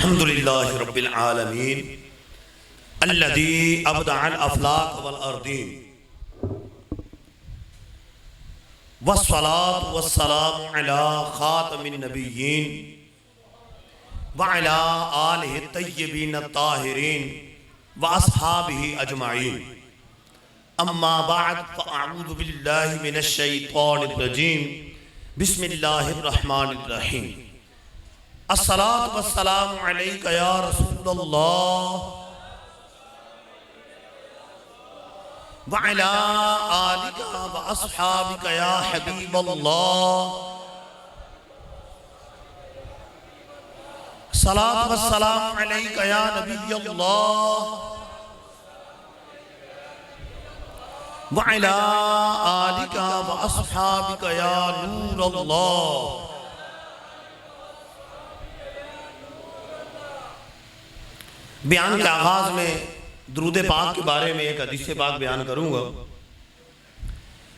الحمد للہ رب العالمین الذی ابدع الافلاق والارضین والصلاة والسلام علی خاتم النبیین وعلی آلہ الطیبین الطاہرین واصحابہ اجمعین اما بعد فاعوذ باللہ من الشیطان الرجیم بسم اللہ الرحمن الرحیم الصلاة والسلام علیک یا رسول اللہ وعلی آلک واصحابک یا حبیب اللہ الصلاة والسلام علیک یا نبی اللہ وعلی آلک واصحابک یا نور اللہ. بیان کے آغاز میں درود پاک کے بارے میں ایک حدیث پاک بیان کروں گا.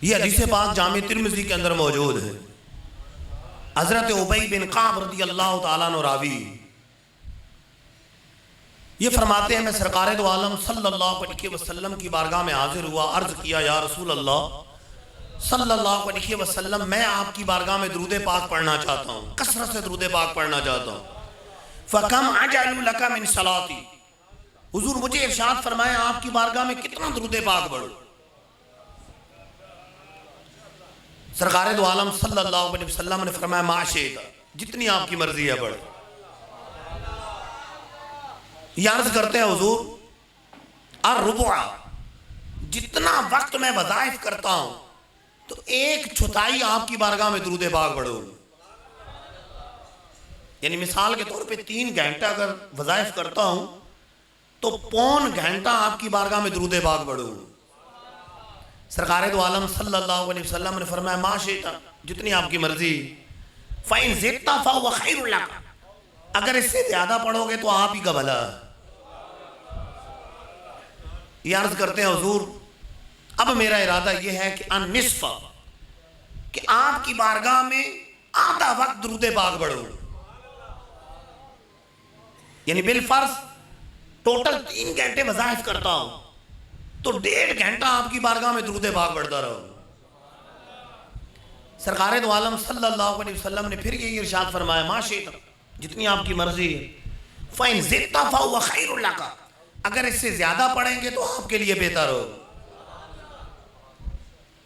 یہ حدیث پاک جامع ترمذی کے اندر موجود ہے. حضرت ابی بن کعب رضی اللہ تعالیٰ عنہ راوی یہ فرماتے ہیں میں سرکار دو عالم صلی اللہ علیہ وسلم کی بارگاہ میں حاضر ہوا. عرض کیا یا رسول اللہ صلی اللہ علیہ وسلم میں آپ کی بارگاہ میں درود پاک پڑھنا چاہتا ہوں, کثرت سے درود پاک پڑھنا چاہتا ہوں. فَكَمْ عَجَلُ لَكَ مِنْ صَلَاتِ, حضور مجھے ارشاد فرمائے آپ کی بارگاہ میں کتنا درود پاک پڑھوں. سرکار دو عالم صلی اللہ علیہ وسلم نے فرمایا ما شئت, جتنی آپ کی مرضی ہے پڑھ. یہ عرض کرتے ہیں حضور الربع, جتنا وقت میں وظائف کرتا ہوں تو 1/4 آپ کی بارگاہ میں درود پاک پڑھوں. یعنی مثال کے طور پہ 3 گھنٹہ اگر وظائف کرتا ہوں تو 1.25 گھنٹہ آپ کی بارگاہ میں درود پاک پڑھوں. سرکار دو عالم صلی اللہ علیہ وسلم نے فرمایا ما شئت, جتنی آپ کی مرضی. فَإِن زِدْتَ فَهُوَ خَيْرٌ لَكَ, اگر اس سے زیادہ پڑھو گے تو آپ ہی کا بھلا. یہ عرض کرتے ہیں حضور اب میرا ارادہ یہ ہے کہ النصف, کہ آپ کی بارگاہ میں آدھا وقت درود پاک پڑھوں. یعنی بالفرض ٹوٹل 3 گھنٹے وظائف کرتا ہوں تو 1.5 گھنٹہ آپ کی بارگاہ میں درود پاک پڑھتا رہوں. سرکار دو عالم صلی اللہ علیہ وسلم نے پھر یہی ارشاد فرمایا ما شئت, جتنی آپ کی مرضی ہے. فَإِن زِدْتَ فَهُوَ خَيْرٌ لَكَ, اگر اس سے زیادہ پڑھیں گے تو آپ کے لیے بہتر ہو.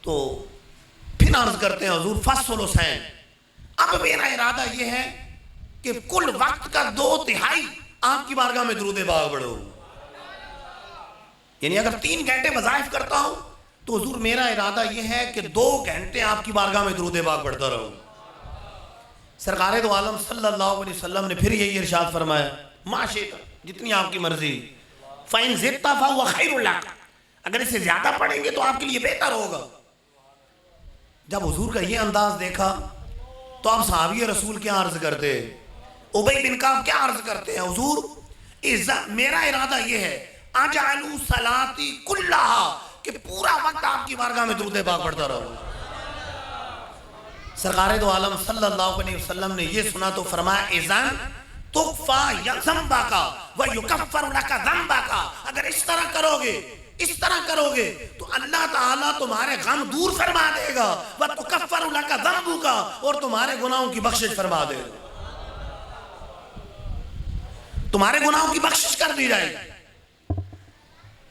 تو پھر عرض کرتے ہیں حضور فالثلثین, اب میرا ارادہ یہ ہے کہ کل وقت کا 2/3 آپ کی بارگاہ میں درود پاک پڑھو. یعنی اگر 3 گھنٹے وظائف کرتا ہوں تو حضور میرا ارادہ یہ ہے کہ 2 گھنٹے آپ کی بارگاہ میں درود پاک پڑھتا رہوں. سرکار دو عالم صلی اللہ علیہ وسلم نے پھر یہی ارشاد فرمایا ما شئت, جتنی آپ کی مرضی. فَإِن زِدْتَ فَهُوَ خَيْرٌ لَكَ, اگر اس سے زیادہ پڑھیں گے تو آپ کے لیے بہتر ہوگا. جب حضور کا یہ انداز دیکھا تو آپ صحابی رسول کیا عرض کرتے, ابی بن کعب کیا عرض کرتے ہیں حضور میرا ارادہ یہ ہے اجعلوا صلاتی کلہا, کہ پورا وقت آپ کی بارگاہ میں درود پاک پڑھتا رہو. سرکار دو عالم صلی اللہ علیہ وسلم نے یہ سنا تو فرمایا اذن تغفر ذنبک ویکفر لک ذنبک, اگر اس طرح کرو گے تو اللہ تعالیٰ تمہارے غم دور فرما دے گا, وتکفر لک ذنبک, اور تمہارے گناہوں کی بخشش فرما دے گا, تمہارے گناہوں کی بخشش کر دی جائے گی.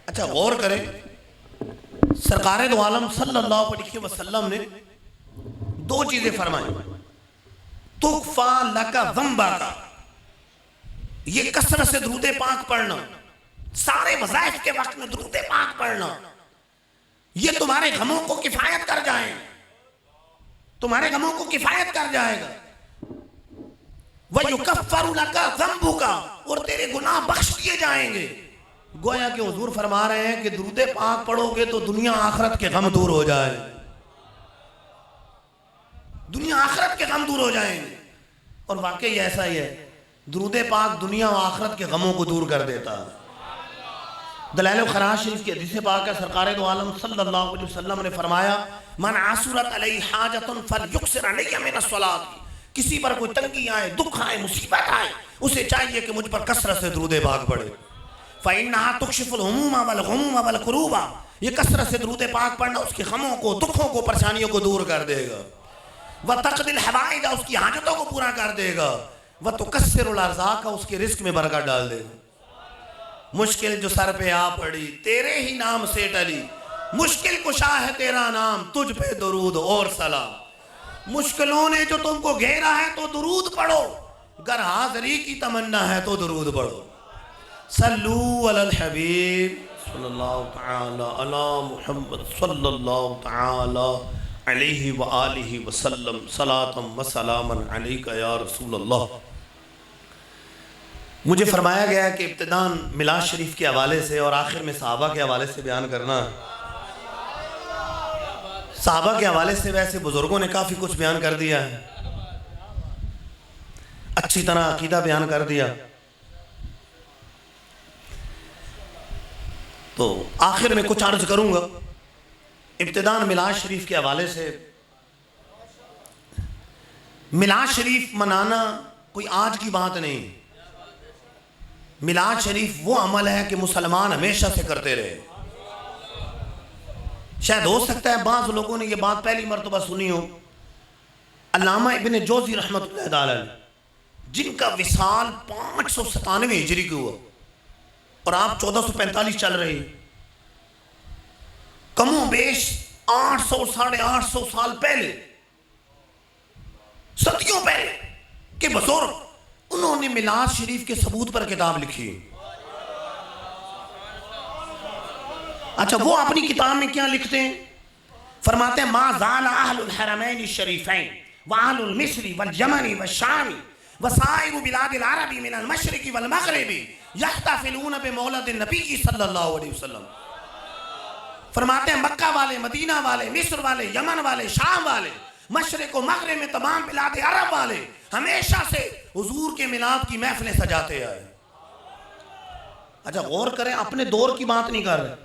اچھا غور کریں, سرکار دو عالم صلی اللہ علیہ وسلم نے 2 چیزیں فرمائیں. تغفر لک ذنبک, یہ کثرت سے درود پاک پڑھنا, سارے وظائف کے وقت میں درود پاک پڑھنا, یہ تمہارے غموں کو کفایت کر جائے گا, تمہارے غموں کو کفایت کر جائے گا. وَيُكَفَّرُ لَكَ ذَنْبُكَ, اور تیرے گناہ بخش دیے جائیں گے. گویا کہ حضور فرما رہے ہیں کہ درود پاک پڑھو گے تو دنیا آخرت کے غم دور ہو جائے, دنیا آخرت کے غم دور ہو جائیں گے. اور واقعی ایسا ہی ہے, درود پاک دنیا و آخرت کے غموں کو دور کر دیتا ہے. دلائل الخراج شریف کی حدیث پاک ہے, سرکار دو عالم صلی اللہ علیہ وسلم نے فرمایا من عصرت علیہ حاجت فلیکثر علیہ من الصلاۃ, کسی پر کوئی تنگی آئے، دکھ آئے، مصیبت آئے، اسے چاہیے کہ مجھ پر کثرت سے درود پاک پڑھے. فَإِنَّهَا تُكْشِفُ الْهُمُومَ وَالْغُمُومَ وَالْكُرُوبَ. یہ کثرت سے درود پاک پڑھنا اس کے غموں کو، دکھوں کو، پریشانیوں کو دور کر دے گا. وَتَقْضِي الْحَوَائِجَ. اس کی حاجتوں کو پورا کر دے گا. وَتُكَسِّرُ الْأَرْزَاقَ. اس کے رزق میں برکت ڈال دے گا. مشکل جو سر پہ آ پڑی تیرے ہی نام سے ٹلی، مشکل کشا ہے تیرا نام، تجھ پہ درود اور سلام. مشکلوں نے جو تم کو گھیرا ہے تو درود پڑھو، گر حاضری کی تمنا ہے تو درود پڑھو. صلو علی الحبیب صلی اللہ تعالی علی محمد صلی اللہ تعالی علیہ وآلہ وسلم صلاۃ و سلاما علیک یا رسول اللہ. مجھے فرمایا گیا کہ ابتداً میلاد شریف کے حوالے سے اور آخر میں صحابہ کے حوالے سے بیان کرنا. صحابہ کے حوالے سے ویسے بزرگوں نے کافی کچھ بیان کر دیا ہے، اچھی طرح عقیدہ بیان کر دیا. تو آخر میں کچھ عرض کروں گا. ابتداً میلاد شریف کے حوالے سے، میلاد شریف منانا کوئی آج کی بات نہیں. میلاد شریف وہ عمل ہے کہ مسلمان ہمیشہ سے کرتے رہے. شاید ہو سکتا ہے بعض لوگوں نے یہ بات پہلی مرتبہ سنی ہو. علامہ ابن جوزی رحمۃ اللہ تعالی جن کا وصال 597 ہجری کو ہوا اور آپ 1445 چل رہے، کم و بیش 800 ساڑھے 800 سال پہلے، صدیوں پہلے کے بزرگ، انہوں نے میلاد شریف کے ثبوت پر کتاب لکھی. اچھا وہ اپنی کتاب میں کیا لکھتے ہیں؟ فرماتے ہیں ما زال اہل الحرمین الشریفین واہل المصر والیمن والشام وسائر بلاد العرب من المشرق والمغرب یحتفلون بمولد النبی صلی اللہ علیہ وسلم. فرماتے ہیں مکہ والے، مدینہ والے، مصر والے، یمن والے، شام والے، مشرق و مغرب میں تمام بلاد عرب والے ہمیشہ سے حضور کے میلاد کی محفلیں سجاتے آئے. اچھا غور کریں، اپنے دور کی بات نہیں کر رہے،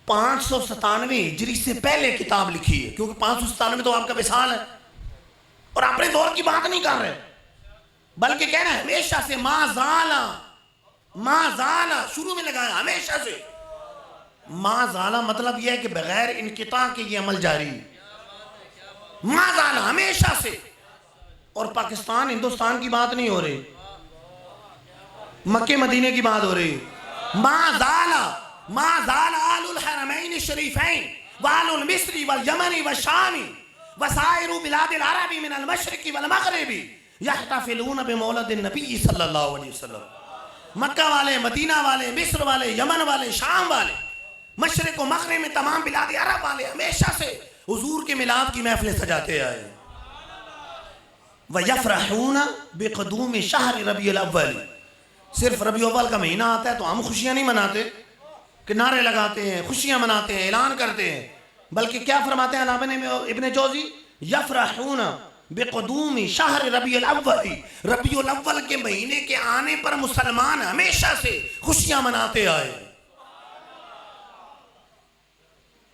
597 ہجری سے پہلے کتاب لکھی ہے، کیونکہ 597 تو آپ کا وصال ہے، اور اپنے دور کی بات نہیں کر رہے، بلکہ کہنا ہے ہمیشہ سے. ما زالا شروع میں لگایا، ہمیشہ سے. ما زالا مطلب یہ ہے کہ بغیر انقطاع کے یہ عمل جاری ہے. ما زالا ہمیشہ سے. اور پاکستان ہندوستان کی بات نہیں ہو رہی، مکہ مدینے کی بات ہو رہی. ما زال آل الحرمین الشریفین وآل المصر والیمن والشام وسائر بلاد العرب من المشرق والمغرب یحتفلون بمولد النبی صلی اللہ علیہ وسلم. مکہ والے، مدینہ والے، مصر والے، یمن والے، شام والے، مشرق و مغرب میں تمام بلاد عرب والے ہمیشہ سے حضور کے میلاد کی محفلیں سجاتے آئے. وَيَفْرَحُونَ بِقُدُومِ شَهْرِ رَبِيعِ الْأَوَّلِ. صرف ربیع اول کا مہینہ آتا ہے تو ہم خوشیاں نہیں مناتے کہ نعرے لگاتے ہیں، خوشیاں مناتے ہیں، اعلان کرتے ہیں، بلکہ کیا فرماتے ہیں علامہ ابن جوزی؟ یفرحون بقدوم شہر ربیع الاول. ربیع الاول کے مہینے کے آنے پر مسلمان ہمیشہ سے خوشیاں مناتے آئے.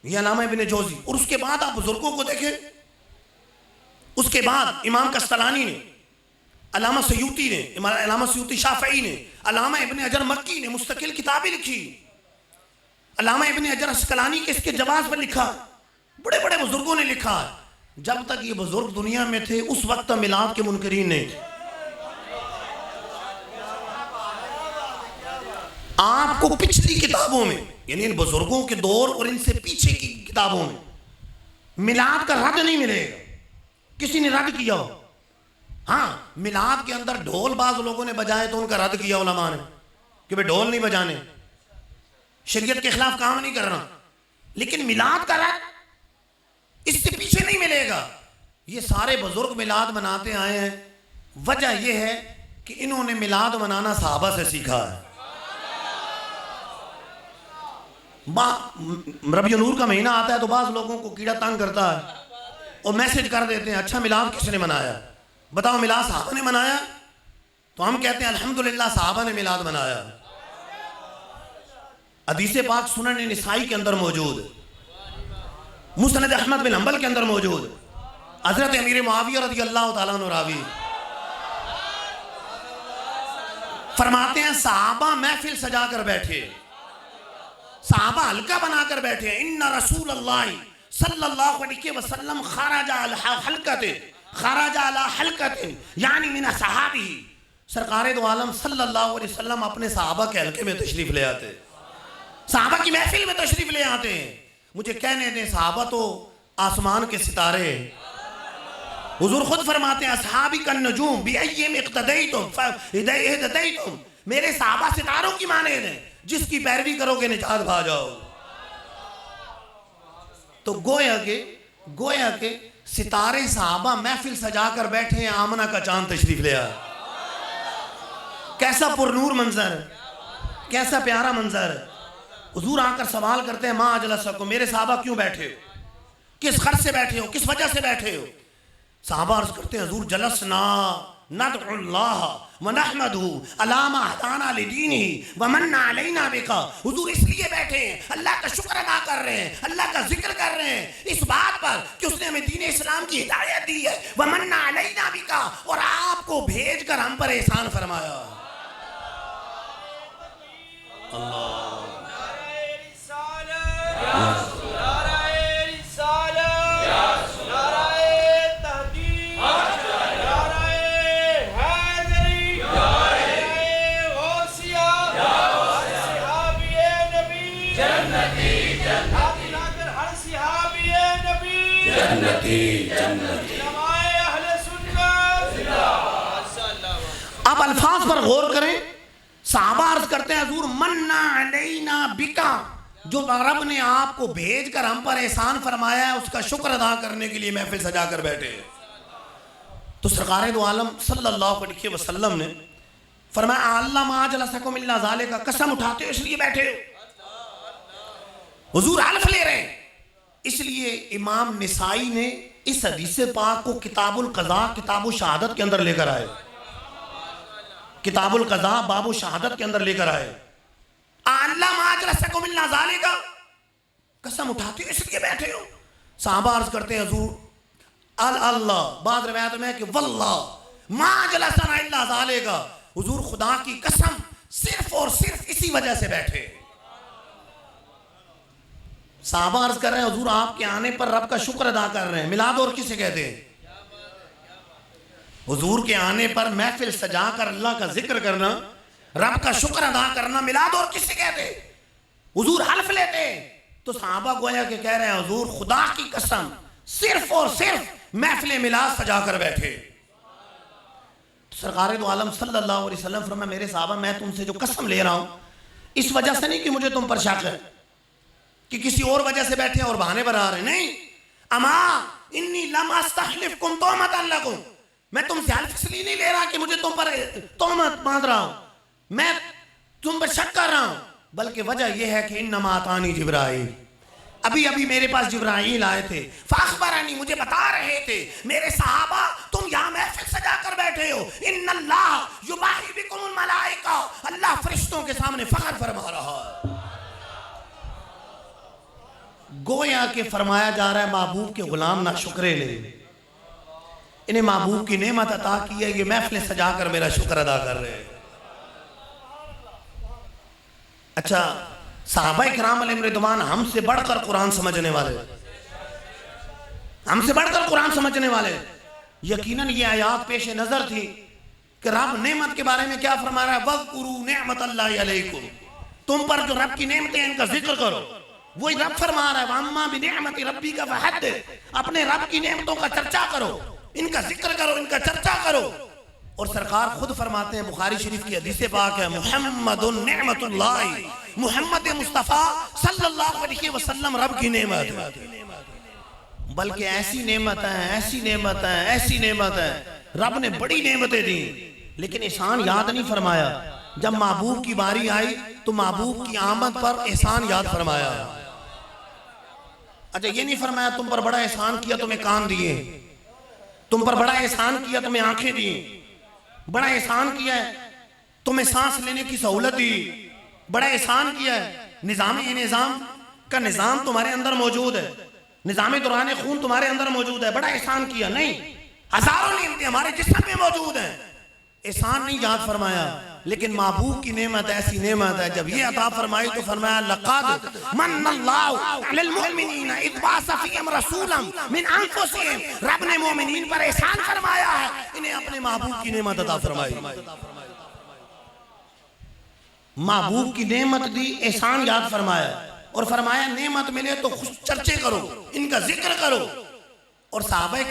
یہ علامہ ابن جوزی. اور اس کے بعد آپ بزرگوں کو دیکھیں، اس کے بعد امام کستلانی نے، علامہ سیوطی نے، علامہ سیوطی شافعی نے، علامہ ابن حجر مکی نے مستقل کتابیں لکھی. علامہ ابن حجر اسقلانی کے اس کے جواز پر لکھا، بڑے بڑے بزرگوں نے لکھا. جب تک یہ بزرگ دنیا میں تھے اس وقت میلاد کے منکرین نہیں تھے. آپ کو پچھلی کتابوں میں، یعنی ان بزرگوں کے دور اور ان سے پیچھے کی کتابوں میں میلاد کا رد نہیں ملے گا. کسی نے رد کیا ہو؟ ہاں میلاد کے اندر ڈھول بعض لوگوں نے بجائے تو ان کا رد کیا علماء نے کہ بھئی ڈھول نہیں بجانے، شریعت کے خلاف کام نہیں کرنا. لیکن میلاد کا رد اس سے پیچھے نہیں ملے گا. یہ سارے بزرگ میلاد مناتے آئے ہیں. وجہ یہ ہے کہ انہوں نے میلاد منانا صحابہ سے سیکھا ہے. ربیع النور کا مہینہ آتا ہے تو بعض لوگوں کو کیڑا تنگ کرتا ہے اور میسج کر دیتے ہیں اچھا میلاد کس نے منایا؟ بتاؤ میلاد صحابہ نے منایا؟ تو ہم کہتے ہیں الحمدللہ صحابہ نے میلاد منایا. حدیث پاک سنن نسائی کے اندر موجود ہے، مسند احمد بن حنبل کے اندر موجود ہے. حضرت امیر معاویہ رضی اللہ تعالیٰ عنہ راوی فرماتے ہیں صحابہ محفل سجا کر بیٹھے، صحابہ حلقہ بنا کر بیٹھے، ان رسول اللہ صلی اللہ علیہ وسلم خرج علی حلقۃ یعنی من صحابہ، سرکار دو عالم صلی اللہ علیہ وسلم اپنے صحابہ کے حلقے میں تشریف لے آتے، صحابہ کی محفل میں تشریف لے آتے ہیں۔ مجھے کہنے دیں، صحابہ تو آسمان کے ستارے ہیں، حضور خود فرماتے ہیں اصحابی کالنجوم بأیہم اقتدیتم اہتدیتم، میرے صحابہ ستاروں کی مانند ہیں، جس کی پیروی کرو گے نجات پا جاؤ۔ تو گویا کہ ستارے صحابہ محفل سجا کر بیٹھے ہیں، آمنہ کا چاند تشریف لے آیا۔ کیسا پر نور منظر، کیسا پیارا منظر۔ حضور آ کر سوال کرتے ہیں ما اجلسکم، میرے صحابہ کیوں بیٹھے ہو، کس غرض سے بیٹھے ہو، کس وجہ سے بیٹھے ہو؟ صحابہ عرض کرتے ہیں حضور جلسنا ندعو اللہ ونحمدہ علی ما ہدانا لدینہ ومن علینا بک، حضور اس لیے بیٹھے ہیں، اللہ کا شکر ادا کر رہے ہیں، اللہ کا ذکر کر رہے ہیں اس بات پر کہ اس نے ہمیں دین اسلام کی ہدایت دی ہے، ومن علینا بک، اور آپ کو بھیج کر ہم پر احسان فرمایا۔ اللہ آپ الفاظ پر غور کریں۔ صحابہ عرض کرتے ہیں حضور من علینا بکا، جو رب نے آپ کو بھیج کر ہم پر احسان فرمایا ہے اس کا شکر ادا کرنے کے لیے محفل سجا کر بیٹھے۔ تو سرکار دو عالم صلی اللہ علیہ وسلم نے فرمایا اللہ ما اجلسکم الا ذالک، قسم اٹھاتے ہو اس لیے بیٹھے ہو، حضور حلف لے رہے ہیں۔ اس لیے امام نسائی نے اس حدیث پاک کو کتاب القضاء کتاب و شہادت کے اندر لے کر آئے، کتاب القضاء باب و شہادت کے اندر لے کر آئے۔ اللہ ما اجلسکم الا ذالک، قسم اٹھاتے ہو اس لیے بیٹھے ہو۔ صحابہ عرض کرتے ہیں حضور اللہ، بعض روایت میں کہ واللہ ما اجلسنا الا ذالک، حضور خدا کی قسم صرف اور صرف اسی وجہ سے بیٹھے۔ صحابہ عرض کر رہے ہیں حضور آپ کے آنے پر رب کا شکر ادا کر رہے ہیں۔ میلاد اور کسے کہتے ہیں؟ حضور کے آنے پر محفل سجا کر اللہ کا ذکر کرنا، رب کا شکر ادا کرنا میلاد اور کسے کہتے ہیں؟ حضور حلف لیتے ہیں۔ تو صحابہ گویا کہ کہہ رہے ہیں حضور خدا کی قسم صرف اور صرف محفل میلاد سجا کر بیٹھے۔ سرکار دو عالم صلی اللہ علیہ وسلم فرمایا میرے صحابہ میں تم سے جو قسم لے رہا ہوں اس وجہ سے نہیں کہ مجھے تم پر شک ہے کہ کسی اور وجہ سے بیٹھے اور بہانے پر آ رہے ہیں، نہیں، اما انی لم استحلفکم تہمۃ لکم، میں تم سے حلف اس لیے نہیں لے رہا کہ مجھے تم پر تہمت باندھ رہا ہوں، میں تم پر شک کر رہا ہوں، بلکہ وجہ یہ ہے کہ انما اتانی جبرائیل، ابھی میرے پاس جبرائیل آئے تھے، فاخبرنی، مجھے بتا رہے تھے میرے صحابہ تم یہاں محفل سجا کر بیٹھے ہو، ان اللہ یباہی بکم الملائکہ، اللہ فرشتوں کے سامنے فخر فرما رہا ہے۔ گویا کہ فرمایا جا رہا ہے محبوب کے غلام نہ شکرے لے، انہیں محبوب کی نعمت عطا کی ہے، یہ محفلیں سجا کر میرا شکر ادا کر رہے ہیں۔ اچھا صحابہ کرام علیہم رضوان ہم سے بڑھ کر قرآن سمجھنے والے، ہم سے بڑھ کر قرآن سمجھنے والے، یقیناً یہ آیات پیش نظر تھی کہ رب نعمت کے بارے میں کیا فرما رہا ہے، وَاذْكُرُوا نِعْمَةَ اللَّهِ عَلَيْكُمْ، تم پر جو رب کی نعمتیں ان کا ذکر کرو، وہی رب فرما رہا ہے وَأَمَّا بِنِعْمَةِ رَبِّكَ فَحَدِّثْ، اپنے رب کی نعمتوں کا چرچا کرو، ان کا ذکر کرو، ان کا چرچا کرو۔ اور سرکار خود فرماتے ہیں بخاری شریف کی حدیث پاک ہے محمد نعمت اللہ، محمد مصطفیٰ صلی اللہ علیہ وسلم رب کی نعمت، بلکہ ایسی نعمت ہیں، ایسی نعمت ہیں، ایسی نعمت ہیں، رب نے بڑی نعمتیں دی لیکن احسان یاد نہیں فرمایا۔ جب محبوب کی باری آئی تو محبوب کی آمد پر احسان یاد فرمایا۔ اچھا یہ نہیں فرمایا تم پر بڑا احسان کیا تمہیں کان دیے، تم پر بڑا احسان کیا تمہیں آنکھیں دی، بڑا احسان کیا ہے تمہیں سانس لینے کی سہولت دی، بڑا احسان کیا ہے نظام کا نظام تمہارے اندر موجود ہے، نظام دوران خون تمہارے اندر موجود ہے، بڑا احسان کیا نہیں، ہزاروں نعمتیں ہمارے جسم میں موجود ہیں، احسان نہیں یاد فرمایا۔ لیکن محبوب کی نعمت ایسی نعمت ہے، جب یہ عطا فرمائی تو فرمایا لقد من اللہ علی المؤمنین اذ بعث فیہم رسولا من انفسہم، رب نے مومنین پر احسان فرمایا ہے، انہیں اپنے محبوب کی نعمت عطا فرمائی۔ محبوب کی نعمت دی، احسان یاد فرمایا، اور فرمایا نعمت ملے تو خوش چرچے کرو، ان کا ذکر کرو۔ اور صحابہ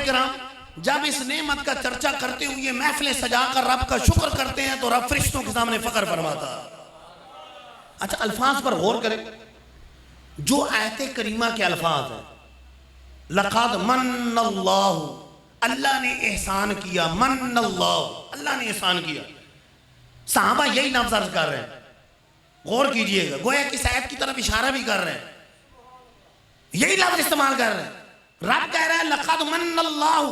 کرام جب اس نعمت کا چرچہ کرتے ہوئے محفلیں سجا کر رب کا شکر کرتے ہیں تو رب فرشتوں کے سامنے فخر فرماتا۔ اچھا الفاظ پر غور کریں، جو آیت کریمہ کے الفاظ ہیں، لقد من اللہ، اللہ نے احسان کیا، من اللہ، اللہ نے احسان کیا، صحابہ یہی لفظ عرض کر رہے ہیں، غور کیجئے گا، گویا کس آیت کی طرف اشارہ بھی کر رہے ہیں، یہی لفظ استعمال کر رہے ہیں۔ رب کہہ رہا ہے لقد من اللہ،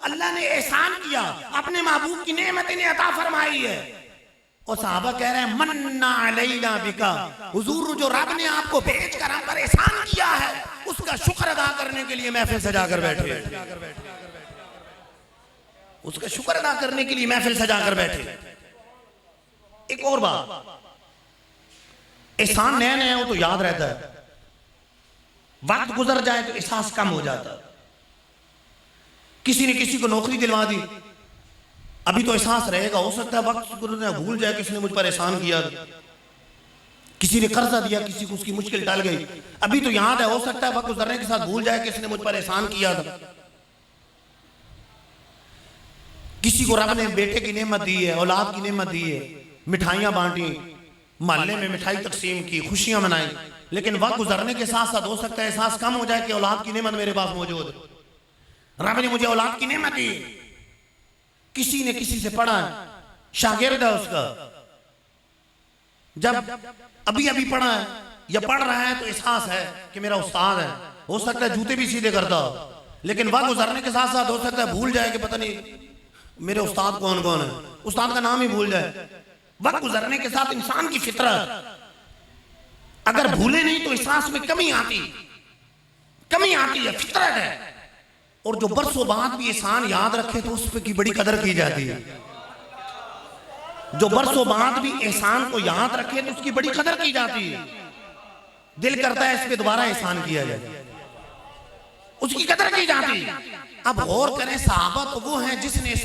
اللہ نے احسان کیا، اپنے محبوب کی نعمت انہیں عطا فرمائی ہے، اور صحابہ کہہ رہے ہیں من علینا بکا، حضور جو رب نے آپ کو بھیج کر ہم پر احسان کیا ہے اس کا شکر ادا کرنے کے لیے محفل سجا کر بیٹھے، اس کا شکر ادا کرنے کے لیے محفل سجا کر بیٹھے۔ ایک اور بات، احسان نیا نیا ہو تو یاد رہتا ہے، وقت گزر جائے تو احساس کم ہو جاتا ہے۔ کسی نے کسی کو نوکری دلوا دی، ابھی تو احساس رہے گا، ہو سکتا ہے وقت گزرنے بھول جائے کس نے مجھ پر احسان کیا، کسی نے قرضہ دیا، کسی کو اس کی مشکل ٹل گئی، ابھی تو یاد ہے، ہو سکتا ہے وقت گزرنے کے ساتھ بھول جائے کس نے مجھ پر احسان کیا تھا۔ کسی کو رب نے بیٹے کی نعمت دی ہے، اولاد کی نعمت دی ہے، مٹھائیاں بانٹیں، محلے میں مٹھائی تقسیم کی، خوشیاں منائیں، لیکن وقت گزرنے کے ساتھ ساتھ ہو سکتا ہے احساس کم ہو جائے کہ اولاد کی نعمت میرے پاس موجود ہے، رب نے مجھے اولاد کی نعمت دی۔ کسی نے کسی سے پڑھا ہے، شاگرد ہے اس کا، جب ابھی پڑھا ہے یا پڑھ رہا ہے تو احساس ہے کہ میرا استاد ہے، ہو سکتا ہے جوتے بھی سیدھے کرتا ہو، لیکن وقت گزرنے کے ساتھ ساتھ ہو سکتا ہے بھول جائے کہ پتہ نہیں میرے استاد کون کون ہے، استاد کا نام ہی بھول جائے۔ وقت گزرنے کے ساتھ انسان کی فطرت، اگر بھولے نہیں تو احساس میں کمی آتی ہے، فطرت ہے۔ اور جو برسوں بعد بھی احسان یاد رکھے تو اس پہ کی بڑی قدر کی جاتی ہے، جو برسوں بعد بھی احسان کو یاد رکھے تو اس کی بڑی قدر کی جاتی ہے، دل کرتا ہے اس پہ دوبارہ احسان کیا جائے، اس کی قدر کی جاتی ہے۔ اب غور کریں، صحابہ تو وہ ہیں جس نے اس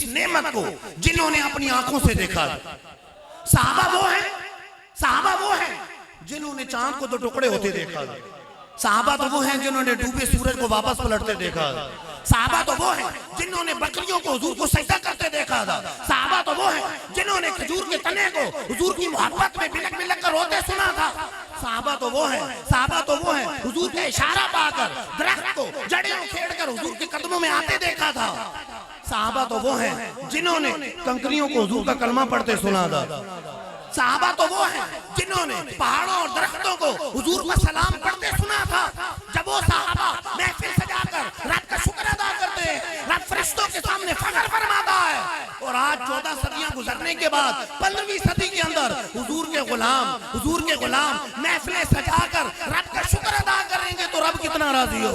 نعمت کو جنہوں نے اپنی آنکھوں سے دیکھا، صحابہ وہ ہیں جنہوں نے چاند کو دو ٹکڑے ہوتے دیکھا، صحابہ تو وہ ہیں جنہوں نے ڈوبے سورج کو واپس پلٹتے دیکھا، صحابہ تو وہ ہیں جنہوں نے بکریوں کو حضور کو سجدہ کرتے دیکھا تھا، صحابہ تو وہ ہیں جنہوں نے کھجور کے تنے کو حضور کی محبت میں بلک بلک کر روتے سنا تھا، صحابہ تو وہ ہیں حضور کا اشارہ پا کر درخت کو جڑیں کھیڑ کر حضور کے قدموں میں آتے دیکھا تھا، صحابہ تو وہ ہیں جنہوں نے کنکریوں کو حضور کا کلمہ پڑھتے سنا تھا، صحابہ تو وہ ہیں جنہوں نے پہاڑوں اور درختوں کو حضور کا سلام پڑھتے سنا تھا۔ جب وہ صحابہ محفل سجا کر رب کا شکر ادا کرتے ہیں، رب فرشتوں کے سامنے فخر فرماتا ہے۔ اور آج 14 صدیاں گزرنے کے بعد 15ویں صدی کے اندر حضور کے غلام محفلیں سجا کر رب کا شکر ادا کریں گے تو رب کتنا راضی ہو۔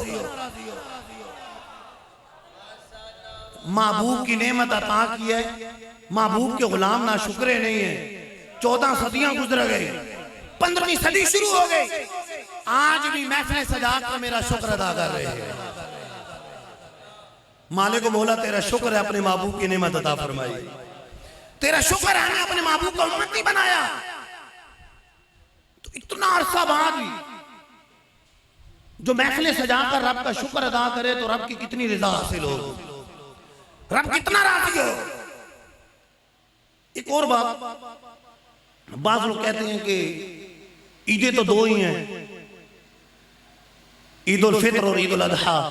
محبوب کی نعمت عطا کی ہے، محبوب کے غلام نہ شکرے نہیں ہیں۔ 14 صدیاں گزر گئی، 15ویں صدی شروع ہو گئی، آج بھی محفلیں سجا کر میرا شکر ادا کر رہے ہیں۔ مالک و مولا تیرا شکر ہے اپنے محبوب کی نعمت عطا فرمائی، تیرا شکر ہے ہمیں اپنے محبوب کا امتی بنایا۔ تو اتنا عرصہ بعد بھی جو محفلیں سجا کر رب کا شکر ادا کرے تو رب کی کتنی رضا حاصل ہو، رب کتنا راضی ہو۔ ایک اور بات، بعض لوگ کہتے ہیں کہ عیدیں تو دو ہی ہیں، عید الفطر اور عید الاضحیٰ،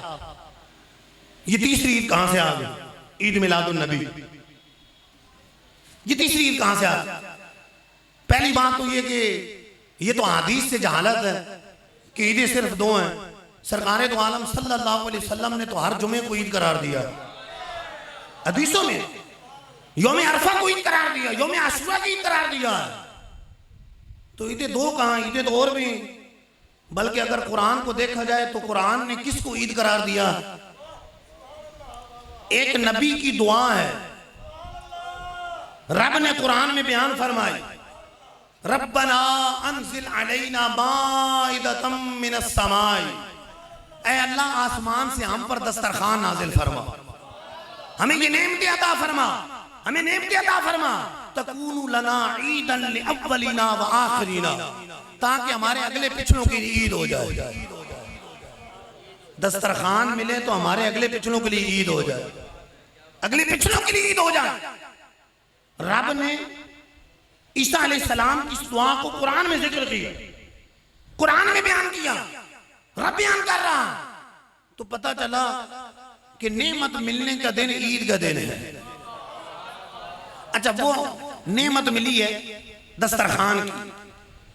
یہ تیسری عید کہاں سے آ گئی؟ عید میلاد النبی، یہ تیسری عید کہاں سے آ گئی؟ پہلی بات تو یہ کہ یہ تو حدیث سے جہالت ہے کہ عیدیں صرف دو ہیں۔ سرکار دو عالم صلی اللہ علیہ وسلم نے تو ہر جمعے کو عید قرار دیا، حدیثوں میں یوم عرفہ کو عید قرار دیا، یوم عاشوراء کو عید قرار دیا۔ تو عیدیں دو کہاں، عیدیں تو اور بھی، بلکہ اگر قرآن کو دیکھا جائے تو قرآن نے کس کو عید قرار دیا؟ ایک نبی کی دعا ہے، رب نے قرآن میں بیان فرمائی ربنا انزل علینا مائدۃ من السماء، اے اللہ آسمان سے ہم پر دسترخوان نازل فرما، ہمیں یہ نعمتیں عطا فرما، ہمیں نعمتیں عطا فرما، تکون لنا عیدا لاولنا وآخرنا، تاکہ ہمارے اگلے پچھلوں کی عید ہو جائے۔ دسترخوان ملے تو ہمارے اگلے پچھلوں کے لیے عید ہو جائے، اگلے پچھلوں کے لیے عید ہو جائے۔ رب نے عیسیٰ علیہ السلام کی اس دعا کو قرآن میں ذکر کیا، قرآن میں بیان کیا، رب بیان کر رہا، تو پتہ چلا کہ نعمت ملنے کا دن عید کا دن ہے۔ اچھا وہ نعمت ملی ہے دسترخوان کی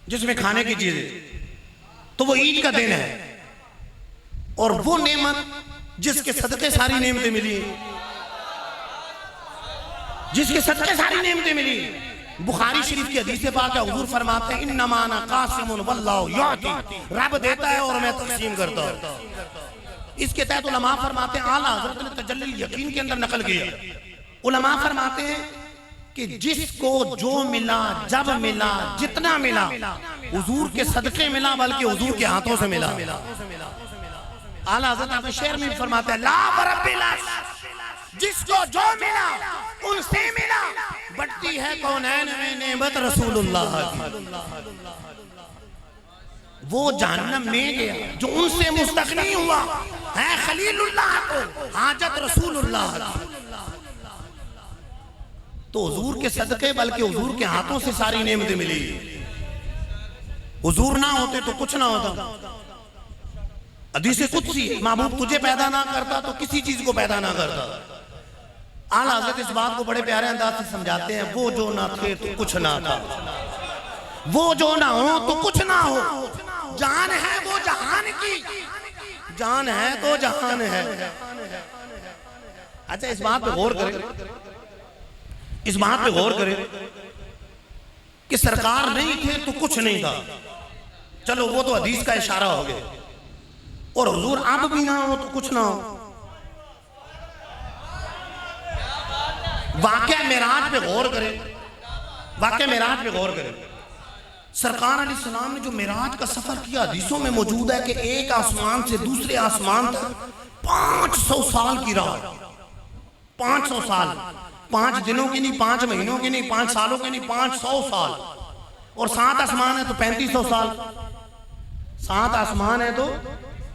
جس میں کھانے کی چیزیں، تو وہ عید کا دن ہے، اور وہ نعمت جس کے صدقے ساری نعمتیں ملی، جس کے صدقے ساری نعمتیں ملی، بخاری شریف کی حدیث پاک ہے، حضور فرماتے ہیں انما انا قاسم واللہ یعطی، رب دیتا ہے اور میں تقسیم کرتا ہوں۔ اس کے تحت علماء فرماتے ہیں، اعلیٰ حضرت نے تجلی الیقین کے اندر نقل کیا، علماء فرماتے ہیں کہ جس کو جو ملا، جب ملا، جتنا ملا، حضور کے صدقے ملا بلکہ حضور کے ہاتھوں سے ملا۔ اعلیٰ حضرت اپنے شعر میں فرماتے ہیں لا برب العرش، جس کو جو ملا ان سے ملا، بڑھتی ہے کونین میں نعمت رسول اللہ کی۔ وہ جہنم میں گیا جو ان سے مستغنی ہوا ہے خلیل اللہ کو حاجت رسول اللہ کی۔ تو حضور کے صدقے بلکہ حضور کے ہاتھوں سے ساری نعمتیں ملی، حضور نہ ہوتے تو کچھ نہ ہوتا۔ حدیث قدسی، محبوب تجھے پیدا نہ کرتا تو کسی چیز کو پیدا نہ کرتا۔ اعلیٰ حضرت اس بات کو بڑے پیارے انداز سے سمجھاتے ہیں، وہ جو نہ تھے تو کچھ نہ تھا، وہ جو نہ ہو تو کچھ نہ ہو، جان ہے وہ جہان کی، جان ہے تو جہان ہے۔ اچھا اس بات پہ غور کریں، اس بات پہ غور کریں کہ سرکار نہیں تھے تو کچھ نہیں تھا، چلو وہ تو حدیث کا اشارہ ہو گیا، اور حضور اب بھی نہ ہو تو کچھ نہ ہو۔ واقعہ معراج پہ غور کریں، واقعہ معراج پہ غور کریں۔ سرکار علیہ السلام نے جو معراج کا سفر کیا، حدیثوں میں موجود ہے کہ ایک آسمان سے دوسرے آسمان تک 500 سال کی راہ، 500 سال، 5 دنوں کی نہیں، 5 مہینوں کی نہیں، 5 سالوں کی نہیں، 500 سال، اور 7 آسمان ہے تو 3500 سال، 7 آسمان ہے تو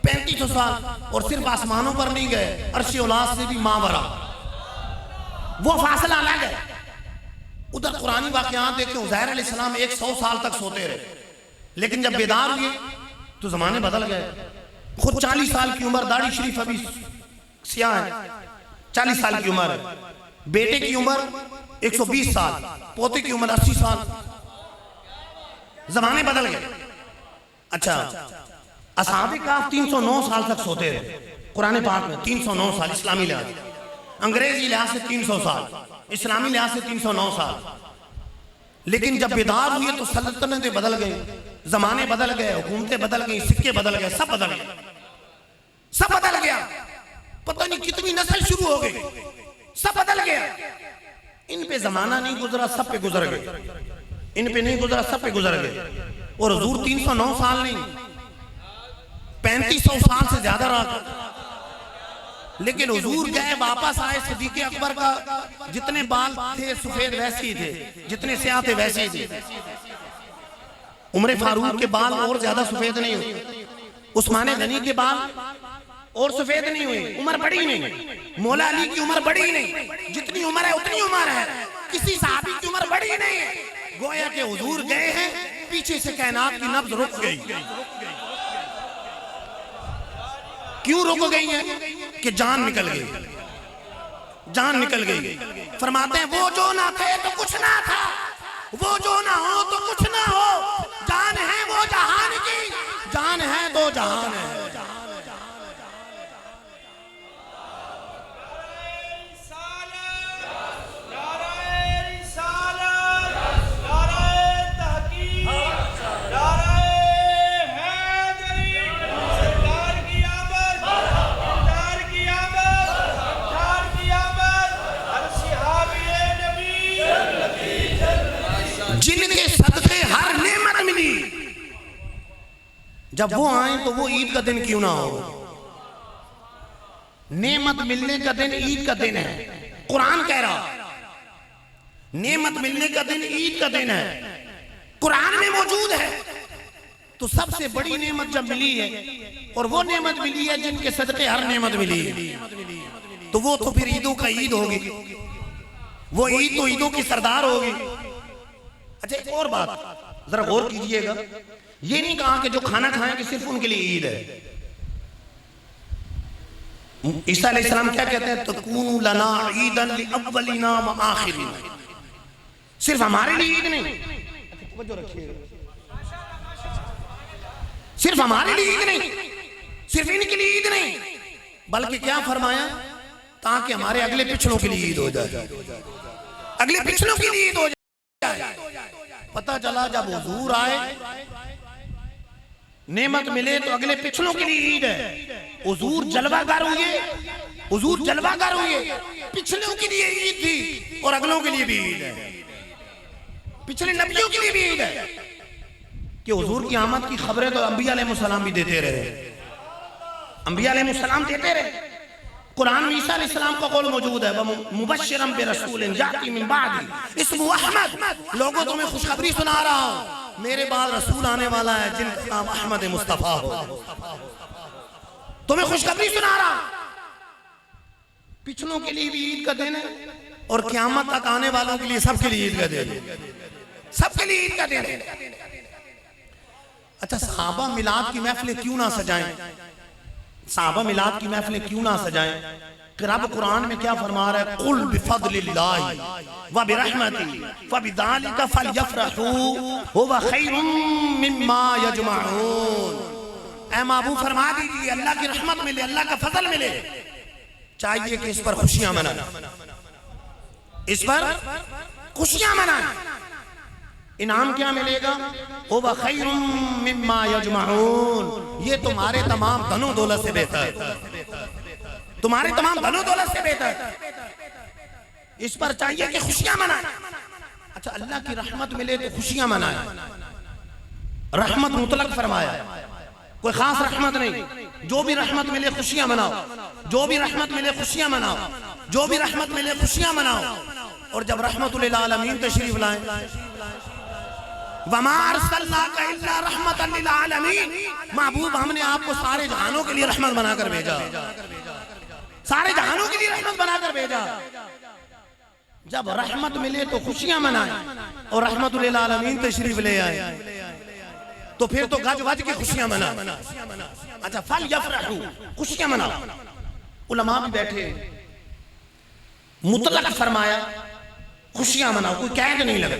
3500 سال، اور صرف آسمانوں پر نہیں گئے، عرش اولاد سے بھی ماورا، وہ فاصلہ الگ ہے۔ ادھر قرآنی واقعات دیکھیں، عزیر علیہ السلام 100 سال تک سوتے رہے، لیکن جب بیدار ہوئے تو زمانے بدل گئے۔ خود 40 سال کی عمر، داڑھی شریف ابھی سیاہ ہے، 40 سال کی عمر ہے، بیٹے کی عمر 120 سال، پوتے کی عمر 80 سال، زمانے بدل گئے۔ اچھا اصحاب کہف 309 سال تک سوتے رہے، قرآن پاک میں 309 سال اسلامی لحاظ سے، انگریزی لحاظ سے 300 سال، اسلامی لحاظ سے 309 سال، لیکن جب بیدار ہوئے تو سلطنتیں بدل گئیں، زمانے بدل گئے، حکومتیں بدل گئیں، سکے بدل گئے، سب بدل گئے، سب بدل گیا، پتہ نہیں کتنی نسل شروع ہو گئی، سب بدل گیا۔ ان پہ زمانہ نہیں گزرا، سب پہ گزر گئے، ان پہ نہیں گزرا، سب پہ گزر گئے۔ اور حضور 309 سال نہیں، 3500 سال سے زیادہ رہا، لیکن حضور گئے، واپس آئے، صدیق اکبر کا جتنے بال تھے سفید ویسے ہی تھے، جتنے سیاہ تھے ویسے ہی تھے، عمر فاروق کے بال اور زیادہ سفید نہیں ہوئے، عثمان غنی کے بال اور سفید نہیں ہوئے، عمر بڑی نہیں، مولا علی کی عمر بڑی نہیں، جتنی عمر ہے اتنی عمر ہے، کسی صحابی کی عمر بڑی نہیں ہے۔ گویا کہ حضور گئے ہیں، پیچھے سے کائنات کی نبض رک گئی۔ کیوں رک گئی ہے؟ کہ جان نکل گئی، جان نکل گئی۔ فرماتے ہیں وہ جو نہ تھے تو کچھ نہ تھا، وہ جو نہ ہو تو کچھ نہ ہو، جان ہے وہ جہان کی، جان ہے تو جہان ہے۔ جب وہ آئیں تو وہ عید کا دن کیوں نہ ہو؟ نعمت ملنے کا دن عید کا دن ہے، قرآن کہہ رہا نعمت ملنے کا دن عید کا دن ہے، قرآن میں موجود ہے۔ تو سب سے بڑی نعمت جب ملی ہے، اور وہ نعمت ملی ہے جن کے صدقے ہر نعمت ملی ہے، تو وہ تو پھر عیدوں کا عید ہوگی، وہ عید تو عیدوں کی سردار ہوگی۔ اچھا ایک اور بات ذرا غور کیجئے گا، یہ نہیں کہا کہ جو کھانا کھائیں کہ صرف ان کے لیے عید ہے۔ عیسیٰ علیہ السلام کیا کہتے ہیں؟ تَكُونُ لَنَا عِيدًا لِأَوَّلِنَا وَآخِرِنَا، صرف ہمارے لیے عید نہیں، صرف ہمارے لیے عید نہیں، صرف ان کے لیے عید نہیں، بلکہ کیا فرمایا؟ تاکہ ہمارے اگلے پچھلوں کے لیے عید ہو جائے، اگلے پچھلوں کے لیے عید ہو جائے۔ پتہ چلا جب حضور آئے، نعمت ملے تو اگلے پچھلوں کے لیے عید ہے۔ حضور جلوہ گر ہوئے، حضور جلوہ گر ہوئے، پچھلوں کے لیے عید تھی اور اگلوں کے لیے بھی عید ہے، پچھلے نبیوں کے لیے بھی عید ہے، کہ حضور کی آمد کی خبریں تو انبیاء علیہ السلام بھی دیتے رہے، انبیاء علیہ السلام دیتے رہے۔ قرآن میں عیسیٰ علیہ السلام کا قول موجود ہے، مبشرم برسول یاتی من بعدی اسمہ احمد، لوگوں تمہیں خوشخبری سنا رہا ہوں، میرے بعد رسول آنے والا ہے جن کا نام احمد مصطفیٰ ہو، تمہیں خوشخبری سنا رہا ہوں۔ پچھلوں کے لیے بھی عید کا دن ہے اور قیامت تک آنے والوں کے لیے سب کے لیے عید کا دن ہے، سب کے لیے عید کا دن ہے۔ اچھا صحابہ میلاد کی محفلیں کیوں نہ سجائیں؟ صحابہ میلاد کی محفلیں کیوں نہ سجائیں؟ کہ رب قرآن میں کیا فرما رہا ہے؟ قُلْ بِفَضْلِ اللَّهِ وَبِرَحْمَتِهِ فَبِذَلِكَ فَلْيَفْرَحُوا هُوَ خَيْرٌ مِّمَّا يَجْمَعُونَ۔ اے محبوب فرما دیجئے اللہ کی رحمت ملے، اللہ کا فضل ملے، چاہیے کہ اس پر خوشیاں منائیں، اس پر خوشیاں منائیں۔ انعام کیا ملے گا؟ هُوَ خَيْرٌ مِّمَّا يَجْمَعُونَ، یہ تمہارے تمام دھن و دولت سے بہتر ہے، تمہارے تمام دھن و دولت سے بہتر ہے، اس پر چاہیے کہ خوشیاں منائیں۔ اچھا اللہ کی رحمت ملے تو خوشیاں منائیں، رحمت مطلق فرمایا، کوئی خاص رحمت نہیں، جو بھی رحمت ملے خوشیاں مناؤ، جو بھی رحمت ملے خوشیاں مناؤ، جو بھی رحمت ملے خوشیاں مناؤ۔ اور جب رحمت للعالمین تشریف لائیں، وَمَا أَرْسَلْنَاكَ إِلَّا رَحْمَةً لِلْعَالَمِينَ، محبوب ہم نے آپ کو سارے جہانوں کے لیے رحمت بنا کر بھیجا، سارے جہانوں کے لیے رحمت بنا کر بھیجا۔ جب رحمت ملے تو خوشیاں منائیں اور رحمت للعالمین تشریف لے آئیں تو پھر تو گج وج کی خوشیاں منائیں۔ اچھا فَلْيَفْرَحُوا، خوشیاں مناؤ۔ علماء بھی بیٹھے، مطلق فرمایا خوشیاں مناؤ، کوئی قید نہیں لگا،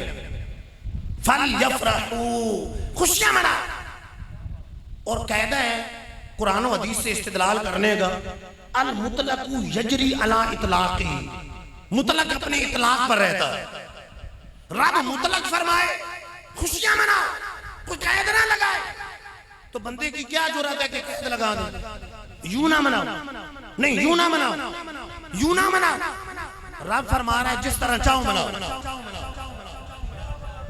فَلْيَفْرَحُوا، خوشیاں مناؤ۔ اور قاعدہ ہے قرآن و حدیث سے استدلال کرنے کا، المطلق یجری علی اطلاقی، مطلق اپنے اطلاق پر رہتا ہے۔ رب مطلق فرمائے خوشیاں مناؤ، کوئی قید نہ لگائے تو بندے کی کیا جرات ہے کہ قید لگا دے؟ یوں نہ مناؤ، نہیں یوں نہ مناؤ، یوں نہ مناؤ۔ رب فرما رہا ہے جس طرح چاہو مناؤ۔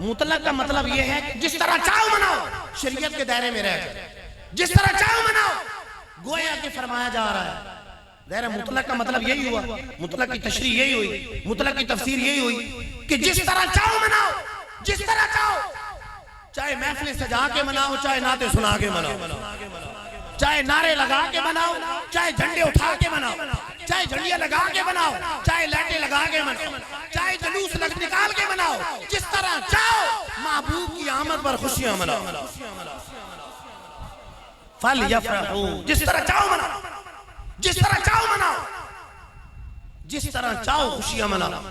مطلق کا مطلب یہ ہے کہ جس طرح چاہو مناؤ، شریعت کے دائرے میں رہ کر جس طرح چاہو مناؤ، گویا کہ فرمایا جا رہا ہے۔ ظاہر مطلق کا مطلب یہی ہوا، مطلق کی تشریح یہی ہوئی، مطلق کی تفسیر یہی ہوئی کہ جس طرح چاہو مناؤ، جس طرح چاہو، چاہے محفلیں سجا کے مناؤ، چاہے نعتیں سنا کے مناؤ، چاہے نعرے لگا کے مناؤ، چاہے جھنڈے اٹھا کے مناؤ، چاہے جھنڈیاں لگا کے مناؤ، چاہے لائٹیں لگا کے مناؤ، چاہے جلوس نکال کے مناؤ، جس طرح چاہو محبوب کی آمد پر خوشیاں مناؤ۔ فَلْيَفْرَحُوا، جس طرح چاہو مناؤ، جس طرح چاہو مناؤ، جس طرح چاہو خوشیاں مناؤ۔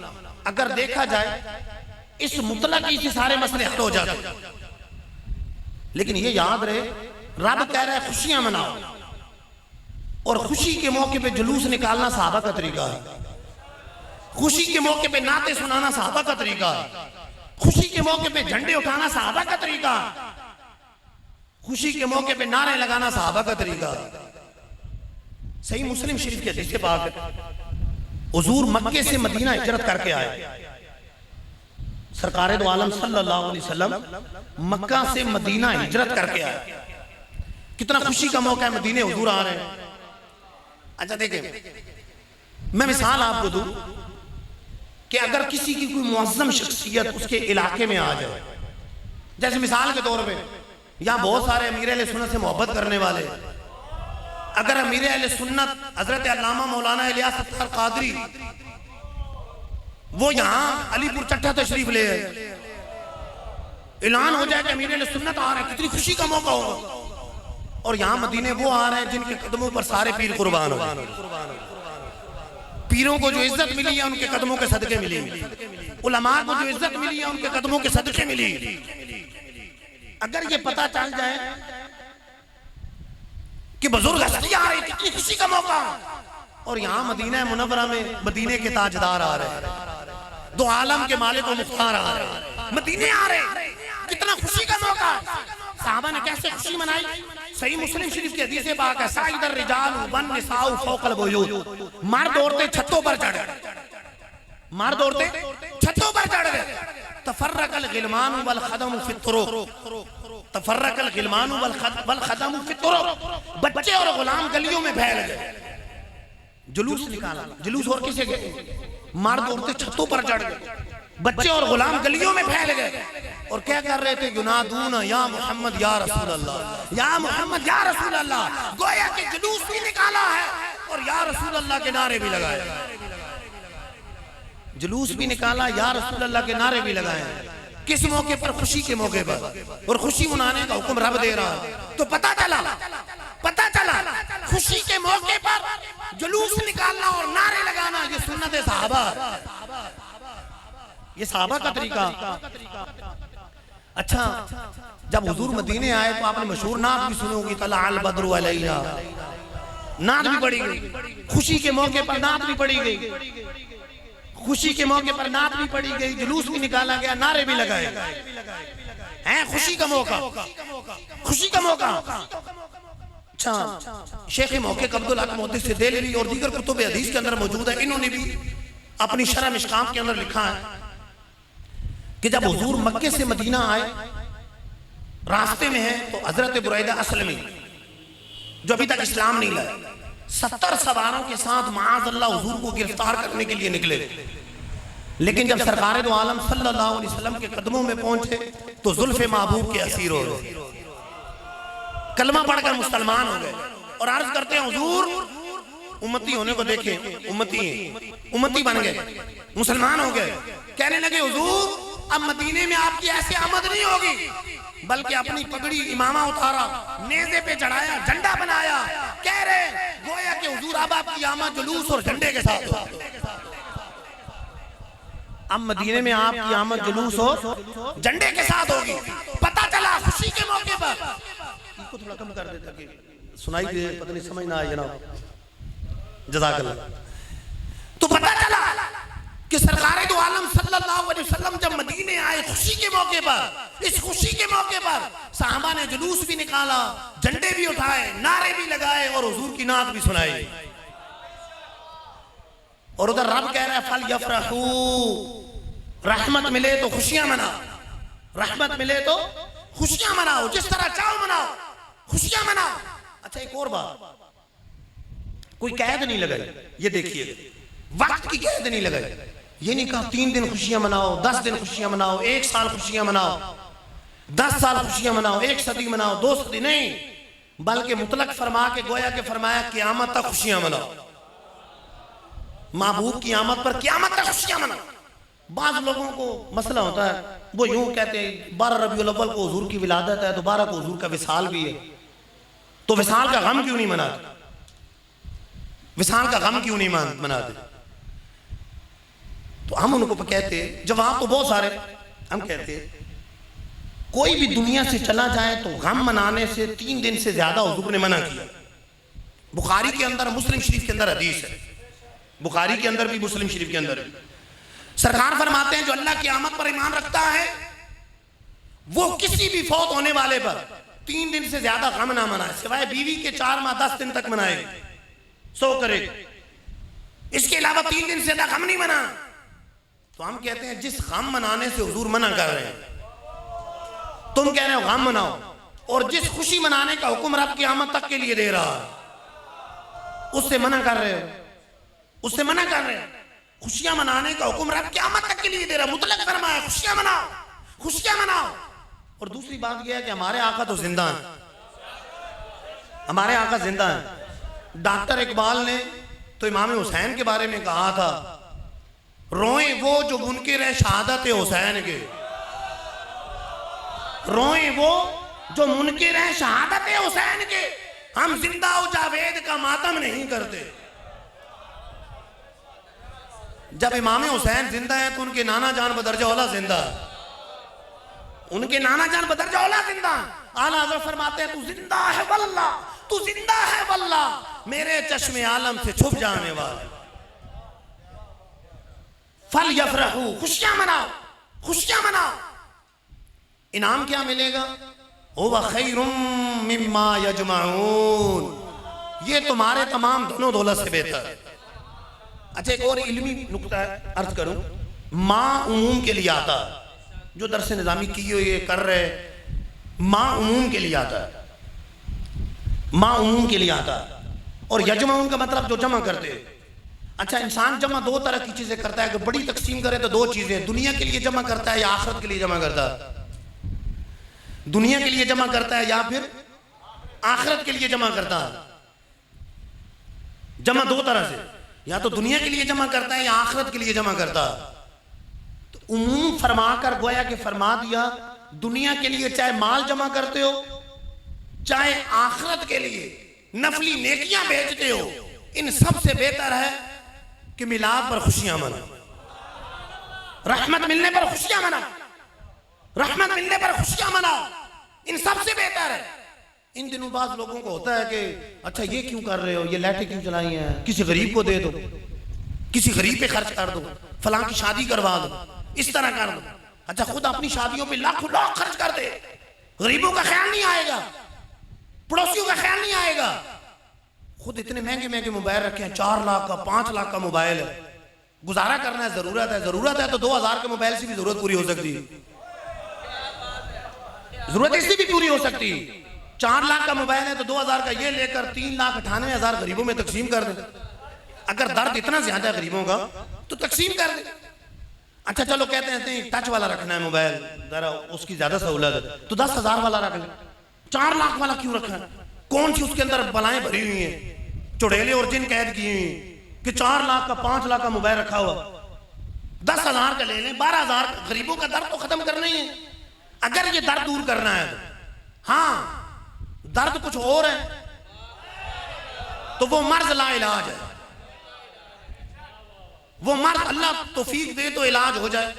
اگر دیکھا جائے اس مطلق ہی سے سارے مسئلے حل ہو جاتے، لیکن یہ یاد رہے رب کہہ رہا ہے خوشیاں مناؤ، اور خوشی کے موقع پہ جلوس نکالنا صحابہ کا طریقہ ہے، خوشی کے موقع پہ نعتیں سنانا صحابہ کا طریقہ ہے، خوشی کے موقع پہ جھنڈے اٹھانا صحابہ کا طریقہ ہے، خوشی کے موقع پہ نعرے لگانا صحابہ کا طریقہ ہے۔ صحیح مسلم شریف کے حدیث پاک ہے، حضور مکے سے مدینہ ہجرت کر کے آئے، سرکار دو عالم صلی اللہ علیہ وسلم مکہ سے مدینہ ہجرت کر کے آئے، کتنا خوشی کا موقع ہے، مدینے حضور آ رہے ہیں۔ اچھا دیکھیں، میں مثال آپ کو دوں کہ اگر کسی کی کوئی معظم شخصیت اس کے علاقے میں آ جائے، جیسے مثال کے طور پہ یہاں بہت سارے امیر اہل سنت سے محبت کرنے والے، اگر امیر اہل سنت حضرت علامہ مولانا الیاس ستار قادری وہ یہاں علی پور چٹھا تشریف لے آئے، اعلان ہو جائے کہ امیر اہل سنت آ رہے ہیں، کتنی خوشی کا موقع ہوگا۔ اور یہاں مدینے وہ آ رہے ہیں جن کے قدموں پر سارے پیر قربان ہو گئے، پیروں کو جو عزت ملی ہے ان کے قدموں کے صدقے ملی، علماء کو جو عزت ملی ہے ان کے قدموں کے صدقے ملی۔ اگر یہ پتہ چل جائے کہ بزرگ ہستی آ رہی، کتنی خوشی کا موقع، اور یہاں مدینہ منورہ میں مدینے کے تاجدار آ رہے ہیں، دو عالم کے مالک و مختار آ رہے ہیں، مدینے آ رہے ہیں، کتنا خوشی کا موقع۔ صحابہ نے کیسے خوشی منائی؟ صحیح مسلم شریف کی حدیث پاک ہے، سعید الرجال والنساء فوق البیوت، مرد عورتیں چھتوں پر چڑھ گئے، مرد عورتیں چھتوں پر چڑھ گئے، تفرق الغلمان والخدم فی الطرق، تفرق الغلمان والخدم فی الطرق، بچے اور غلام گلیوں میں پھیل گئے، جلوس نکالا، جلوس اور کسے گئے؟ مرد عورتیں چھتوں پر چڑھ گئے، بچے اور غلام گلیوں میں پھیل گئے، اور کیا کر رہے تھے؟ ینادون یا محمد یا رسول اللہ، یا محمد یا رسول اللہ، گویا کہ جلوس بھی نکالا ہے اور یا رسول اللہ کے نعرے بھی لگائے، جلوس بھی نکالا، یا رسول اللہ کے نعرے بھی لگائے۔ کس موقع پر؟ خوشی کے موقع پر، اور خوشی منانے کا حکم رب دے رہا ہے۔ تو پتہ چلا خوشی کے موقع پر جلوس نکالنا اور نعرے لگانا یہ سنت صحابہ، یہ صحابہ کا طریقہ۔ اچھا، جب حضور مدینے آئے تو آپ نے مشہور نعت بھی سنی ہوگی، طلع البدر علینا، نعت بھی پڑھی گئی، خوشی کے موقع پر نعت بھی پڑھی گئی، خوشی کے موقع پر نعت بھی پڑھی گئی، جلوس بھی نکالا گیا، نعرے بھی لگائے ہیں۔ خوشی کا موقع، خوشی کا موقع۔ اچھا، شیخ محقق عبدالحق محدث دہلوی اور دیگر کتب حدیث کے اندر موجود ہے، انہوں نے بھی اپنی شرح مشکات کے اندر لکھا ہے کہ جب حضور مکے سے مدینہ آئے، راستے میں ہیں تو حضرت بریدہ اسلمی جو ابھی تک اسلام نہیں لائے، 70 سواروں کے ساتھ معاذ اللہ حضور کو گرفتار کرنے کے لیے نکلے، لیکن جب سرکار دو عالم صلی اللہ علیہ وسلم کے قدموں میں پہنچے تو زلف محبوب کے اسیر ہو گئے، کلمہ پڑھ کر مسلمان ہو گئے، اور عرض کرتے ہیں حضور امتی ہونے کو دیکھیں، امتی بن گئے، مسلمان ہو گئے۔ کہنے لگے حضور اب مدینے میں آپ کی ایسے آمد نہیں ہوگی، بلکہ اپنی پگڑی امامہ اتارا، نیزے پہ چڑھایا، جھنڈا بنایا، کہہ رہے گویا کہ حضور اب آپ کی آمد جلوس اور جھنڈے کے ساتھ ہوگی، اب مدینے میں آپ کی آمد جلوس اور جھنڈے کے ساتھ ہوگی۔ پتہ چلا خوشی کے موقع پر، اس کو تھوڑا کم کر دیتا کہ سنائی دے، پتہ نہیں سمجھ نہ آئے جناب، جزاک اللہ۔ تو پتہ چلا کہ سرکار دو عالم صلی اللہ علیہ وسلم جب مدینے آئے خوشی کے موقع پر، اس خوشی کے موقع پر صحابہ نے جلوس بھی نکالا، جھنڈے بھی اٹھائے، نعرے بھی لگائے، اور حضور کی نعت بھی سنائی، اور ادھر رب کہہ رہا ہے فَلْيَفْرَحُوا، رحمت ملے تو خوشیاں مناؤ، رحمت ملے تو خوشیاں مناؤ، جس طرح چاہو مناؤ، خوشیاں مناؤ۔ اچھا ایک اور بات، کوئی قید نہیں لگائی، یہ دیکھیے وقت کی قید نہیں لگائی، یہ نہیں کہا 3 دن خوشیاں مناؤ، 10 دن خوشیاں مناؤ، 1 سال خوشیاں مناؤ، 10 سال خوشیاں مناؤ، 1 صدی مناؤ، 2 صدی، نہیں، بلکہ مطلق فرما کے گویا کہ فرمایا قیامت تک خوشیاں مناؤ، محبوب کی آمد پر قیامت تک خوشیاں مناؤ۔ بعض لوگوں کو مسئلہ ہوتا ہے، وہ یوں کہتے ہیں 12 ربیع الاول کو حضور کی ولادت ہے، 12 کو حضور کا وصال بھی ہے، تو وصال کا غم کیوں نہیں مناتے؟ وصال کا غم کیوں نہیں مناتے؟ تو ہم ان کو کہتے ہیں، جواب تو بہت سارے، ہم کہتے ہیں کوئی بھی دنیا سے چلا جائے تو غم منانے سے 3 دن سے زیادہ حضور نے منع کیا۔ بخاری کے اندر، مسلم شریف کے اندر حدیث ہے، بخاری کے اندر بھی، مسلم شریف کے اندر بھی، سرکار فرماتے ہیں جو اللہ کی آمد پر ایمان رکھتا ہے وہ کسی بھی فوت ہونے والے پر 3 دن سے زیادہ غم نہ منائے، سوائے بیوی کے 4 ماہ 10 دن تک منائے، سو کرے، اس کے علاوہ 3 دن سے زیادہ غم نہیں منا۔ تو ہم کہتے ہیں جس غم منانے سے حضور منع کر رہے ہیں، تم کہہ رہے ہو غم مناؤ، اور جس خوشی منانے کا حکم رب قیامت تک کے لیے دے رہا ہے اس سے منع کر رہے ہو، اس سے منع کر رہے ہو۔ خوشیاں منانے کا حکم رب قیامت تک کے لیے دے رہا ہے، مطلق فرمایا خوشیاں مناؤ، خوشیاں مناؤ۔ اور دوسری بات یہ ہے کہ ہمارے آقا تو زندہ ہیں، ہمارے آقا زندہ ہیں۔ ڈاکٹر اقبال نے تو امام حسین کے بارے میں کہا تھا، روئیں وہ جو منکر ہے شہادت حسین کے، روئیں وہ جو منکر ہیں شہادت حسین کے، ہم زندہ و جاوید کا ماتم نہیں کرتے۔ جب امام حسین زندہ ہیں تو ان کے نانا جان بدرجہ اولا زندہ ہے، ان کے نانا جان بدرجہ اولا زندہ ہیں۔ اعلیٰ حضرت فرماتے ہیں تو زندہ ہے واللہ، تو زندہ ہے واللہ، میرے چشم عالم سے چھپ جانے والے۔ فَلْيَفْرَحُوا، خوشیاں مناؤ، خوشیاں مناؤ۔ انعام کیا ملے گا؟ هُوَ خَيْرٌ مِّمَّا يَجْمَعُونَ، یہ تمہارے تمام دونوں دولت سے بہتر ہے۔ اچھا ایک اور علمی نکتہ عرض کروں، ماں عموم کے لیے آتا ہے، جو درس نظامی کی ہوئی کر رہے، ماں عموم کے لیے آتا ہے، ماں عموم کے لیے آتا ہے۔ اور یجمعون کا مطلب جو جمع کرتے ہیں۔ اچھا انسان جمع دو طرح کی چیزیں کرتا ہے، کہ بڑی تقسیم کرے تو دو چیزیں، دنیا کے لیے جمع کرتا ہے یا آخرت کے لیے جمع کرتا ہے؟ دنیا کے لیے جمع کرتا ہے یا پھر آخرت کے لیے جمع کرتا ہے؟ جمع دو طرح سے، یا تو دنیا کے لیے جمع کرتا ہے یا آخرت کے لیے جمع کرتا ہے۔ تو عموم فرما کر گویا کہ فرما دیا دنیا کے لیے چاہے مال جمع کرتے ہو، چاہے آخرت کے لیے نفلی نیکیاں بھیجتے ہو، ان سب سے بہتر ہے کہ میلاد پر خوشیاں مناؤ، رحمت ملنے پر خوشیاں مناؤ، رحمت ملنے پر خوشیاں مناؤ، ان سب سے بہتر ہے۔ ان دنوں بعض لوگوں کو ہوتا ہے کہ اچھا یہ کیوں کر رہے ہو، یہ لائٹیں کیوں چلائی ہیں، کسی غریب کو دے دو، کسی غریب پہ خرچ کر دو، فلاں کی شادی کروا دو، اس طرح کر دو۔ اچھا خود اپنی شادیوں پہ لاکھوں لاکھ خرچ کر دے، غریبوں کا خیال نہیں آئے گا، پڑوسیوں کا خیال نہیں آئے گا۔ خود اتنے مہنگے مہنگے موبائل رکھے ہیں، 4 لاکھ کا 5 لاکھ کا موبائل ہے، گزارا کرنا ہے، ضرورت ہے تو 2000 کے موبائل سے بھی ضرورت پوری ہو سکتی ہے، ضرورت اس سے بھی پوری ہو سکتی ہے۔ 4 لاکھ کا موبائل ہے تو 2000 کا یہ لے کر 3,98,000 غریبوں میں تقسیم کر دیں۔ اگر درد اتنا زیادہ ہے غریبوں کا تو تقسیم کر دیں۔ اچھا چلو کہتے ہیں ٹچ والا رکھنا ہے موبائل، ذرا اس کی زیادہ سہولت ہے تو 10,000 والا رکھ لیں۔ 4 لاکھ والا کیوں رکھا ہے؟ کون سی اس کے اندر بلائیں بھری ہوئی ہیں، چڑیلے اور جن قید کیے ہوئی ہیں کہ 4 لاکھ کا 5 لاکھ کا موبائل رکھا ہوا، 10,000 کا لے لیں، 12,000 غریبوں کا درد تو ختم کرنا ہی ہے۔ اگر یہ درد دور کرنا ہے تو ہاں درد کچھ اور ہے تو وہ مرض لا علاج ہے، وہ مرض اللہ توفیق دے تو علاج ہو جائے،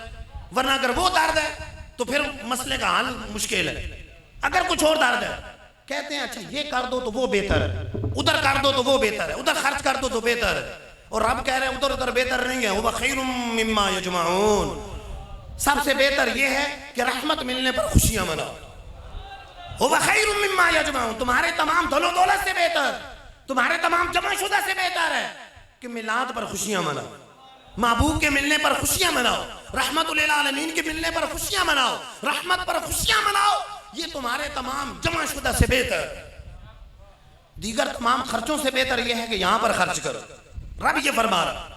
ورنہ اگر وہ درد ہے تو پھر مسئلے کا حل مشکل ہے۔ اگر کچھ اور درد ہے کہتے ہیں اچھا یہ کر دو تو وہ بہتر ہے، ادھر کر دو تو وہ بہتر ہے، ادھر خرچ کر دو تو بہتر ہے، اور رب کہہ رہے ہیں ادھر ادھر بہتر نہیں ہے، وہ خیر مما یجمعون، سب سے بہتر یہ ہے کہ رحمت ملنے پر خوشیاں مناؤ، وہ خیر مما یجمعون، تمہارے تمام دل و دولت سے بہتر، تمہارے تمام جمع شدہ سے بہتر ہے کہ میلاد پر خوشیاں مناؤ، محبوب کے ملنے پر خوشیاں مناؤ، رحمت للعالمین کے ملنے پر خوشیاں مناؤ، رحمت پر خوشیاں مناؤ، یہ تمہارے تمام جمع شدہ سے بہتر، دیگر تمام خرچوں سے بہتر یہ ہے کہ یہاں پر خرچ کرو۔ رب یہ فرما رہا،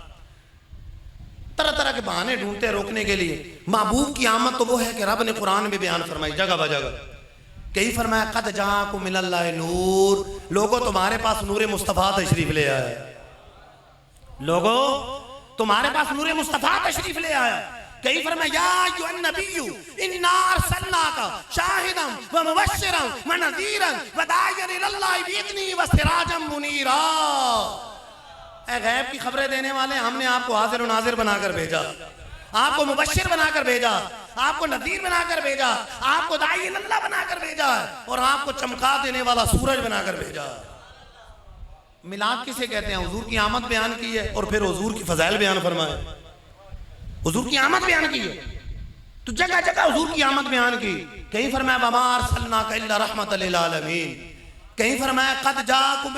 طرح طرح کے بہانے ڈھونڈتے روکنے کے لیے۔ محبوب کی آمد تو وہ ہے کہ رب نے قرآن میں بیان فرمائی جگہ بجگہ، کئی فرمایا قد جاءکم من اللہ نور، لوگوں تمہارے پاس نور مصطفیٰ تشریف لے آیا، لوگوں تمہارے پاس نور مصطفیٰ تشریف لے آیا۔ کئی فرمایا یا ایھا النبی انا ارسلناک شاہدا ومبشرا ونذیرا وداعیا الی اللہ باذنہ وسراجا منیرا، اے غیب کی خبریں دینے والے، ہم نے آپ کو حاضر و ناظر بنا کر بھیجا، آپ کو مبشر بنا کر بھیجا، آپ کو نذیر بنا کر بھیجا، آپ کو داعی اللہ بنا کر بھیجا، اور آپ کو چمکا دینے والا سورج بنا کر بھیجا۔ میلاد کسے کہتے ہیں؟ حضور کی آمد بیان کی ہے اور پھر حضور کی فضائل بیان فرمائے، حضور کی آمد بیان کی ہے تو جگہ جگہ حضور کی آمد بیان کی۔ کہیں فرمایا وما ارسلناک الا رحمۃ للعالمین، کہیں فرمایا قد جاءکم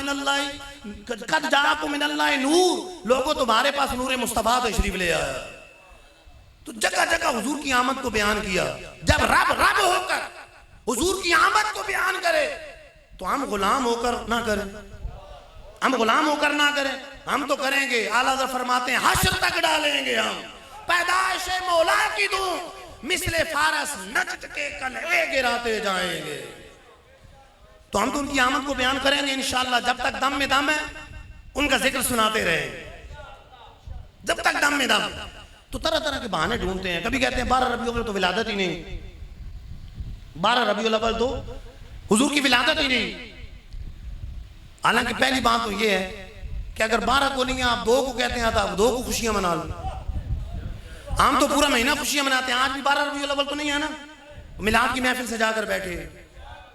من اللہ نور، لوگوں تمہارے پاس نور مصطفیٰ تشریف لے آیا، تو جگہ جگہ حضور کی آمد کو بیان کیا۔ جب رب رب ہو کر حضور کی آمد کو بیان کرے تو ہم غلام ہو کر نہ کریں، ہم غلام ہو کر نہ کریں، ہم تو کریں گے۔ اعلیٰ حضرت فرماتے ہیں حشر تک ڈالیں گے ہم پیدائش مولا کی دوں، مثل فارس نجد کے کلہوے گراتے جائیں گے۔ تو ہم تو ان کی آمد کو بیان کریں گے انشاءاللہ، جب تک دم میں دم ہے ان کا ذکر سناتے رہیں گے، جب تک دم میں دم۔ تو طرح طرح کے بہانے ڈھونڈتے ہیں، کبھی کہتے ہیں 12 ربیع الاول تو ولادت ہی نہیں، 12 ربیع الاول تو حضور کی ولادت ہی نہیں۔ حالانکہ پہلی بات تو یہ ہے کہ اگر 12 کو نہیں آپ 2 کو کہتے ہیں تو آپ 2 کو خوشیاں منا لو۔ ہم تو پورا مہینہ خوشیاں مناتے ہیں، آج بھی 12 ربیع الاول تو نہیں ہے نا، میلاد کی محفل سے جا کر بیٹھے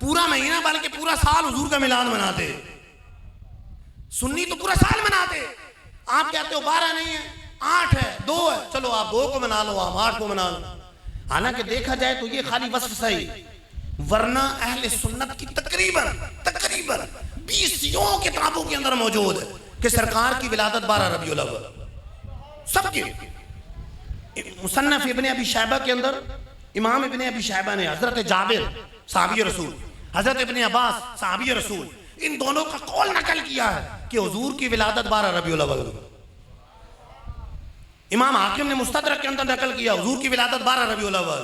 پورا مہینہ بلکہ پورا سال حضور کا میلاد مناتے۔ سنی تو پورا سال مناتے، آپ کہتے ہو 12 نہیں ہے 8 ہے 2 ہے، چلو آپ 2 کو منا لو، آپ 8 کو منا لو۔ حالانکہ دیکھا جائے تو یہ خالی وصف صحیح، ورنہ اہل سنت کی تقریباً 20 کتابوں کے اندر موجود ہے کہ سرکار کی ولادت 12 ربیع الاول، سب کے۔ مصنف ابن ابی شیبہ کے اندر امام ابن ابی شیبہ نے حضرت جابر صحابی رسول، حضرت ابن عباس صحابی رسول، ان دونوں کا قول نقل کیا ہے کہ حضور کی ولادت 12 ربیع الاول۔ امام حاکم نے مستدرک کے اندر نقل کیا حضور کی ولادت 12 ربیع الاول۔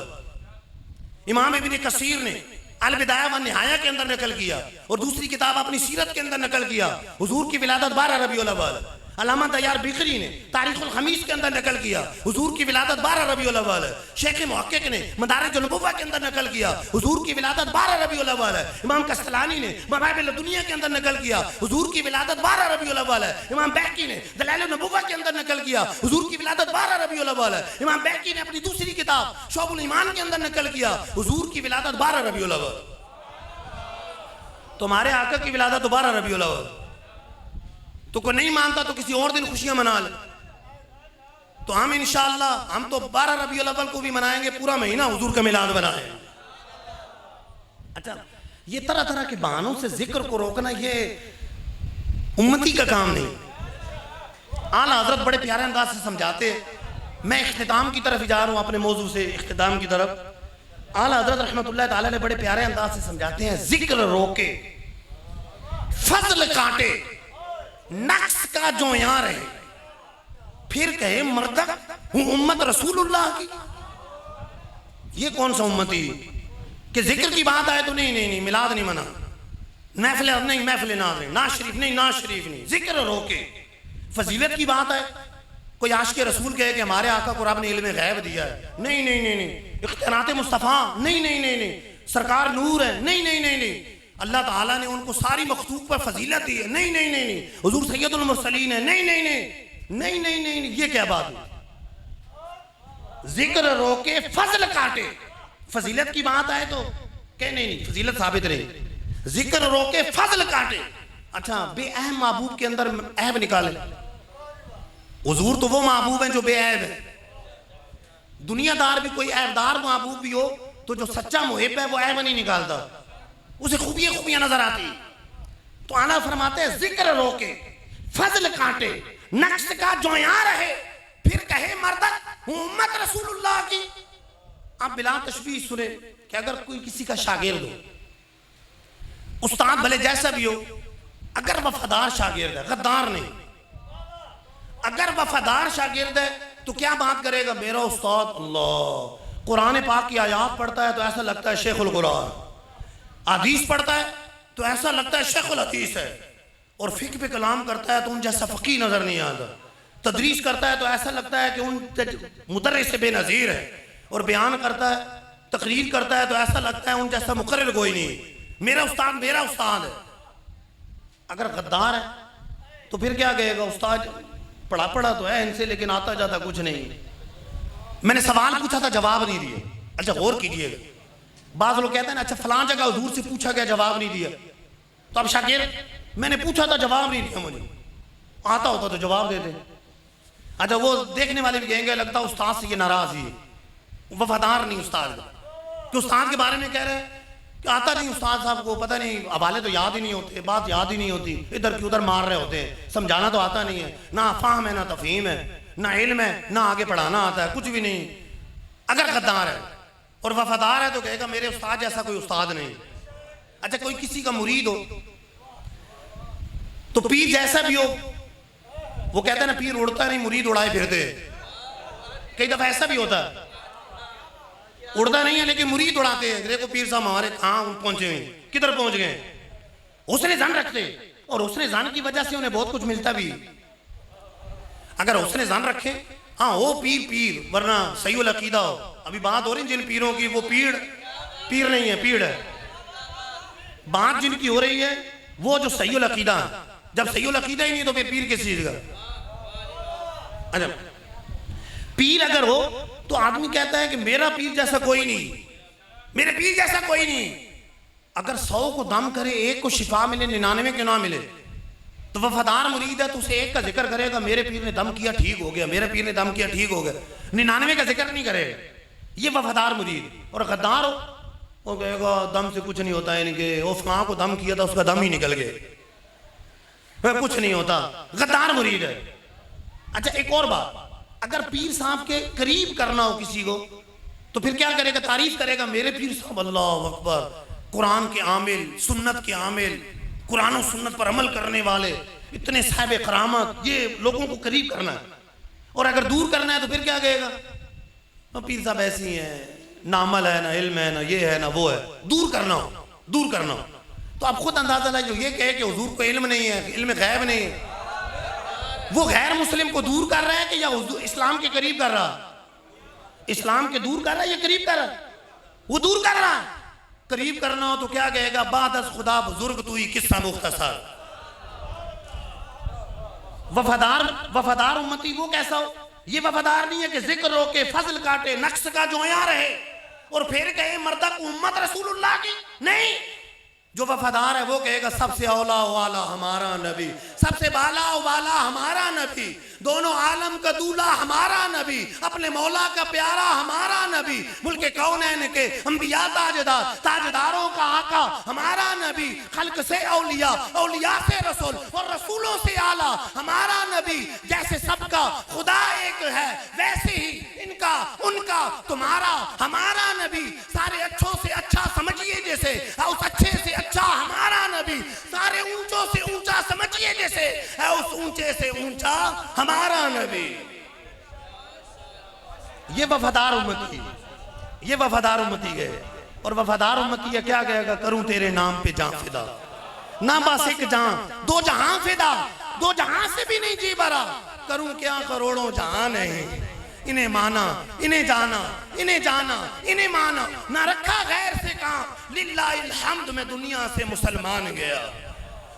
امام ابن کثیر نے البدایہ والنہایہ کے اندر نقل کیا، اور دوسری کتاب اپنی سیرت کے اندر نقل کیا حضور کی ولادت 12 ربیع الاول۔ علامہ دیار بکری نے تاریخ الخمیس کے اندر نقل کیا حضور کی ولادت 12 ربیع الاول ہے۔ شیخ محقق نے مدارج النبوہ کے اندر نقل کیا حضور کی ولادت 12 ربیع الاول ہے۔ امام کستلانی نے مواہب الدنیا کے اندر نقل کیا حضور کی ولادت 12 ربیع الاول ہے۔ امام بیہقی نے دلائل النبوہ کے اندر نقل کیا حضور کی ولادت 12 ربیع الاول ہے۔ امام بیہقی نے اپنی دوسری کتاب شعب الایمان کے اندر نقل کیا حضور کی ولادت 12 ربیع الاول۔ تمہارے آقا کی ولادت تو 12 ربیع الاول، تو کوئی نہیں مانتا تو کسی اور دن خوشیاں منا لے۔ تو ہم انشاءاللہ ہم تو 12 ربیع الاول کو بھی منائیں گے، پورا مہینہ حضور کا میلاد منائیں۔ اچھا، یہ طرح طرح کے بہانوں سے ذکر کو روکنا یہ امتی کا کام نہیں۔ اعلیٰ حضرت بڑے پیارے انداز سے سمجھاتے، میں اختتام کی طرف جا رہا ہوں اپنے موضوع سے اختتام کی طرف۔ اعلیٰ حضرت رحمت اللہ تعالیٰ نے بڑے پیارے انداز سے سمجھاتے ہیں، ذکر روکے فضل کاٹے نقص کا جو یہاں رہے، پھر کہے مردک ہوں امت رسول اللہ کی۔ یہ کون سا امتی کہ ذکر کی بات آئے تو نہیں میلاد نہیں منا، محفل نہیں محفل ناز نہیں، ناز شریف نہیں ناز شریف نہیں، ذکر روکے۔ فضیلت کی بات آئے، کوئی عاشق رسول کہے کہ ہمارے آقا کو رب نے علم غیب دیا ہے، نہیں، اختیارات مصطفیٰ نہیں، سرکار نور ہے، نہیں، اللہ تعالیٰ نے ان کو ساری مخلوق پر فضیلت دی ہے، نہیں، حضور سید المرسلین ہے، نہیں، یہ کیا بات ہے؟ ذکر روکے فضل کاٹے، فضیلت کی بات آئے تو کہ نہیں فضیلت ثابت نہیں، ذکر روکے فضل کاٹے۔ اچھا، بے عیب محبوب کے اندر عیب نکالے۔ حضور تو وہ محبوب ہیں جو بے عیب ہے، دنیا دار بھی کوئی عیب دار محبوب بھی ہو تو جو سچا محب ہے وہ عیب نہیں نکالتا، اسے خوبیاں نظر آتی۔ تو اعلیٰ فرماتے ہیں ذکر روکے فضل کاٹے نقص کا جو یہاں رہے، پھر کہے مردک ہوں امت رسول اللہ کی۔ آپ بلا تشبیہ سنیں کہ اگر کوئی کسی کا شاگرد ہو، استاد بھلے جیسا بھی ہو، اگر وفادار شاگرد ہے، غدار نہیں، اگر وفادار شاگرد ہے تو کیا بات کرے گا؟ میرا استاد اللہ قرآن پاک کی آیات پڑھتا ہے تو ایسا لگتا ہے شیخ القرآن، حدیث پڑھتا ہے تو ایسا لگتا ہے شیخ الحدیث ہے، اور فقہ پہ کلام کرتا ہے تو ان جیسا فقی نظر نہیں آتا، تدریس کرتا ہے تو ایسا لگتا ہے کہ ان مدرس سے بے نظیر ہے، اور بیان کرتا ہے تقریر کرتا ہے تو ایسا لگتا ہے ان جیسا مقرر کوئی نہیں، میرا استاد ہے۔ اگر غدار ہے تو پھر کیا کہے گا؟ استاد پڑھا تو ہے ان سے لیکن آتا جاتا کچھ نہیں، میں نے سوال پوچھا تھا جواب نہیں دیا۔ اچھا غور کیجئے گا، بعض لوگ کہتے ہیں اچھا فلاں جگہ حضور سے پوچھا گیا جواب نہیں دیا، تو اب شاگرد میں نے پوچھا تھا جواب نہیں دیا، مجھے آتا ہوتا تو جواب دے دیں۔ اچھا وہ دیکھنے والے بھی کہیں گے لگتا استاد سے یہ ناراض ہی ہے، وفادار نہیں استاد کا، کہ استاد کے بارے میں کہہ رہے ہیں کہ آتا نہیں استاد صاحب کو، پتہ نہیں حوالے تو یاد ہی نہیں ہوتے، بات یاد ہی نہیں ہوتی، ادھر کی ادھر مار رہے ہوتے ہیں، سمجھانا تو آتا نہیں ہے، نہ فہم ہے نہ تفہیم ہے، نہ علم ہے نہ آگے پڑھانا آتا ہے، کچھ بھی نہیں۔ اگر غدار ہے اور وفادار ہے تو کہے گا میرے استاد جیسا کوئی استاد نہیں. اچھا کوئی کسی کا مرید ہو تو پیر جیسا بھی ہو, وہ کہتا ہے نا پیر اڑتا نہیں مرید اڑائے پھرتے. کئی دفعہ ایسا بھی ہوتا ہے, اڑتا نہیں ہے لیکن مرید اڑاتے ہیں. دیکھو پیر صاحب ہمارے کہاں پہنچے ہوئے, کدھر پہنچ گئے. حسن ظن رکھتے اور حسن ظن کی وجہ سے انہیں بہت کچھ ملتا بھی. اگر حسن ظن رکھے ہاں وہ پیر ورنہ صحیح العقیدہ ہو. ابھی بات ہو رہی جن پیروں کی, وہ پیر نہیں ہے, پیڑ ہے. بات جن کی ہو رہی ہے وہ جو صحیح العقیدہ ہے. جب صحیح العقیدہ ہی نہیں تو پھر پیر کس چیز کا. اچھا پیر اگر ہو تو آدمی کہتا ہے کہ میرا پیر جیسا کوئی نہیں, میرے پیر جیسا کوئی نہیں. اگر 100 کو دم کرے ایک کو شفا ملے 99 کیوں نہ ملے. تو وفادار مرید ہے تو اسے ایک کا ذکر کرے گا میرے پیر نے دم کیا ٹھیک ہو گیا, میرے پیر نے دم کیا ٹھیک ہو گیا, 99 کا ذکر نہیں کرے. یہ وفادار مرید. اور غدار ہو وہ کہے گا دم سے کچھ نہیں ہوتا, ان کے وہ فلاں کو دم کیا تھا اس کا دم ہی نکل گیا, کچھ نہیں ہوتا. غدار مرید ہے. اچھا ایک اور بات, اگر پیر صاحب کے قریب کرنا ہو کسی کو تو پھر کیا کرے گا, تعریف کرے گا میرے پیر صاحب اللہ اکبر, قرآن کے عامل, سنت کے عامل, قرآن و سنت پر عمل کرنے والے, اتنے صاحب کرامت. یہ لوگوں کو قریب کرنا ہے. اور اگر دور کرنا ہے تو پھر کیا کہے گا پیر صاحب ایسی ہیں, نہ عمل ہے نہ علم ہے نہ یہ ہے نہ وہ ہے. دور کرنا ہو تو آپ خود اندازہ لائیں. جو یہ کہے کہ حضور کو علم نہیں ہے, علم غیب نہیں ہے, وہ غیر مسلم کو دور کر رہا ہے کہ یا اسلام کے قریب کر رہا. اسلام کے دور کر رہا ہے یا قریب کر رہا ہے. وہ دور کر رہا ہے. قریب کرنا ہو تو کیا کہے گا بعد از خدا بزرگ تو ہی قصہ مختصر. وفادار امتی وہ کیسا ہو. یہ وفادار نہیں ہے کہ ذکر روکے, فضل کاٹے, نقص کا جو یہاں رہے اور پھر کہے مردہ کو امت رسول اللہ کی. نہیں, جو وفادار ہے وہ کہے گا سب سے اولا والا ہمارا نبی, سب سے بالا والا ہمارا نبی, دونوں عالم کا دولا ہمارا نبی, اپنے مولا کا پیارا ہمارا نبی, ملک کونین کے انبیاء تاجداروں کا آقا ہمارا نبی, خلق سے اولیاء, اولیاء سے رسول اور رسولوں سے اعلیٰ ہمارا نبی. جیسے سب کا خدا ایک ہے ویسے ہی ان کا تمہارا ہمارا نبی. سارے اچھوں سے اچھا سمجھیے جیسے اس اچھے سے اچھا ہمارا نبی, سارے اونچوں سے اونچا سمجھیے جیسے ہے اس اونچے سے اونچا ہمارا نبی. یہ وفادار امتی گئے. اور وفادار امتی ہے کیا کہے گا کروں تیرے نام پہ جان فدا, نہ بس ایک جان 2 جہاں فدا, 2 جہاں سے بھی نہیں جی بھرا, کروں کیا کروڑوں جہاں نہیں. انہیں مانا, انہیں جانا, انہیں مانا, نہ رکھا غیر سے کام, للہ الحمد میں دنیا سے مسلمان گیا.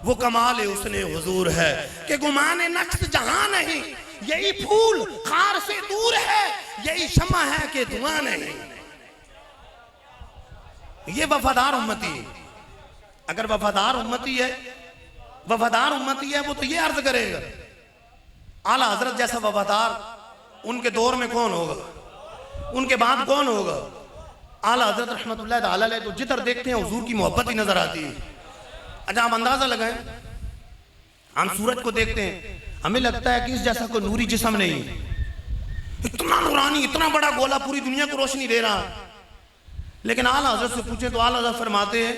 وہ کمال حسن حضور ہے کہ گمان نقص جہاں نہیں, یہی پھول خار سے دور ہے, یہی شمع ہے کہ دھواں نہیں. یہ وفادار امتی. اگر وفادار امتی ہے وہ تو یہ عرض کرے گا اعلیٰ حضرت جیسا وفادار ان کے دور میں کون ہوگا, ان کے بعد کون ہوگا. اعلیٰ حضرت رحمت اللہ تعالی علیہ تو جدھر دیکھتے ہیں حضور کی محبت ہی نظر آتی ہے. اچھا آپ اندازہ لگائیں, ہم سورج کو دیکھتے ہیں ہمیں لگتا ہے کہ اس جیسا کوئی نوری جسم نہیں, اتنا نورانی, اتنا بڑا گولا پوری دنیا کو روشنی دے رہا. لیکن اعلیٰ حضرت سے پوچھیں تو اعلیٰ حضرت فرماتے ہیں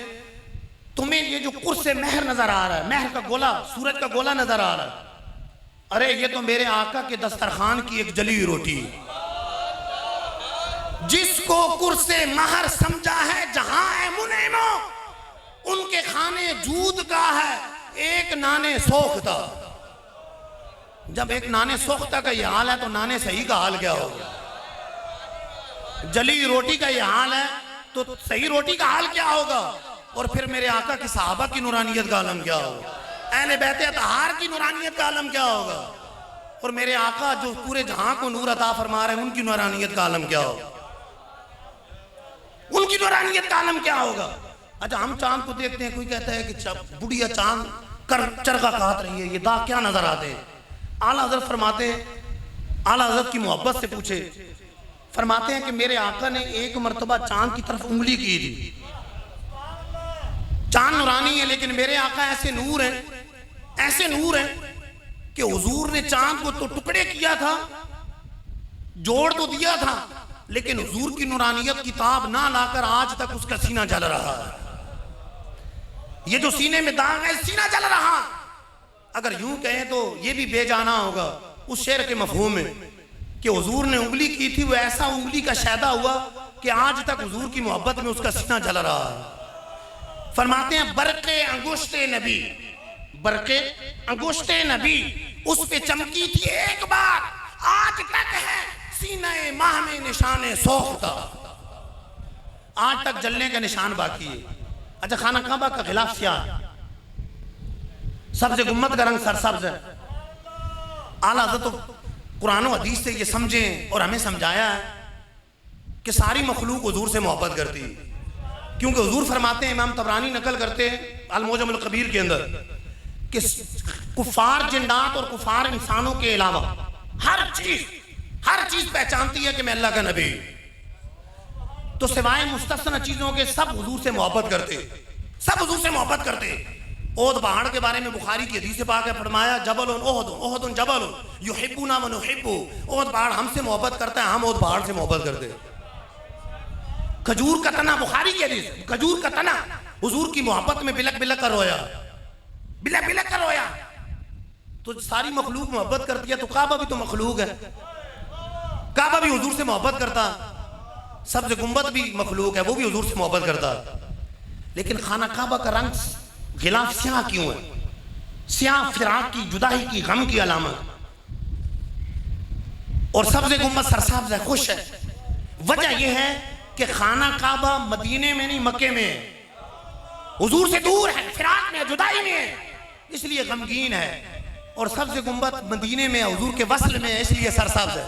تمہیں یہ جو قرص مہر نظر آ رہا ہے, مہر کا گولا, سورج کا گولا نظر آ رہا ہے, ارے یہ تو میرے آقا کے دسترخوان کی ایک جلی روٹی. جس کو قرص مہر سمجھا ہے جہاں ہے منعمو, ان کے کھانے جود کا ہے ایک نانے سوختہ. جب ایک نانے سوختہ کا یہ حال ہے تو نانے صحیح کا حال کیا ہوگا. جلی روٹی کا یہ حال ہے تو صحیح روٹی کا حال کیا ہوگا. اور پھر میرے آقا کی صحابہ کی نورانیت کا عالم کیا ہوگا, اہل بیت اطہار کی نورانیت کا عالم کیا ہوگا, اور میرے آقا جو پورے جہاں کو نور عطا فرما رہے ہیں ان کی نورانیت کا عالم کیا ہوگا, ان کی نورانیت کا عالم کیا ہوگا. اچھا ہم چاند کو دیکھتے ہیں, کوئی کہتا ہے کہ بڑھیا چاند چرخہ کاٹ رہی ہے, یہ داغ کیا نظر آتے ہیں. اعلیٰ حضرت فرماتے ہیں, اعلیٰ حضرت کی محبت سے پوچھے, فرماتے ہیں کہ میرے آقا نے ایک مرتبہ چاند کی طرف انگلی کی تھی. چاند نورانی ہے لیکن میرے آقا ایسے نور ہیں کہ حضور نے چاند کو تو ٹکڑے کیا تھا, جوڑ تو دیا تھا لیکن حضور کی نورانیت کی تاب نہ لا کر آج تک اس کا سینہ جل رہا ہے. یہ جو سینے میں داغ ہے سینہ جل رہا. اگر یوں کہیں تو یہ بھی بے جانا ہوگا اس شعر کے مفہوم میں کہ حضور نے انگلی کی تھی وہ ایسا انگلی کا شیدہ ہوا کہ آج تک حضور کی محبت میں اس کا سینہ جل رہا ہے. فرماتے ہیں برق انگشت نبی، برق انگشت نبی اس پہ چمکی تھی ایک بار، آج تک ہے سینہ ماہ میں نشان سوختہ، آج تک جلنے کا نشان باقی ہے. اچھا خانہ کعبہ کا غلاف سیاہ ہے، سبز گنبد کا رنگ سرسبز ہے. اعلیٰ حضرت قرآن و حدیث سے یہ سمجھیں اور ہمیں سمجھایا ہے کہ ساری مخلوق حضور سے محبت کرتی ہے. کیونکہ حضور فرماتے ہیں، امام طبرانی نقل کرتے ہیں المعجم الکبیر کے اندر کہ کفار جنات اور کفار انسانوں کے علاوہ ہر چیز پہچانتی ہے کہ میں اللہ کا نبی. تو سوائے مستثنی چیزوں کے سب حضور سے محبت کرتے، سب حضور سے محبت کرتے. احد پہاڑ کے بارے میں بخاری کی حدیث پاک ہے، فرمایا جبل احد، احد جبل یحبنا ونحب. احد پہاڑ ہم سے محبت کرتا ہے، ہم احد پہاڑ سے محبت کرتے. کھجور کا تنا، بخاری کی حدیث، کھجور کا تنا حضور کی محبت میں بلک بلک کر رویا، بلک بلک کر رویا. تو ساری مخلوق محبت کرتی ہے تو کعبہ بھی تو مخلوق ہے، کعبہ بھی حضور سے محبت کرتا. سبز گنبد بھی مخلوق ہے، وہ بھی حضور سے محبت کرتا. لیکن خانہ کعبہ کا رنگ غلاف سیاہ کیوں ہے؟ سیاہ فراق کی، جدائی کی، غم کی علامت. اور سبز گنبد سرسبز ہے، خوش ہے. وجہ یہ ہے کہ خانہ کعبہ مدینے میں نہیں مکے میں ہے، حضور سے دور ہے، فراق میں ہے، جدائی میں ہے، اس لیے غمگین ہے. اور سبز گنبد مدینے میں ہے، حضور کے وصل میں ہے، اس لیے سرسبز ہے.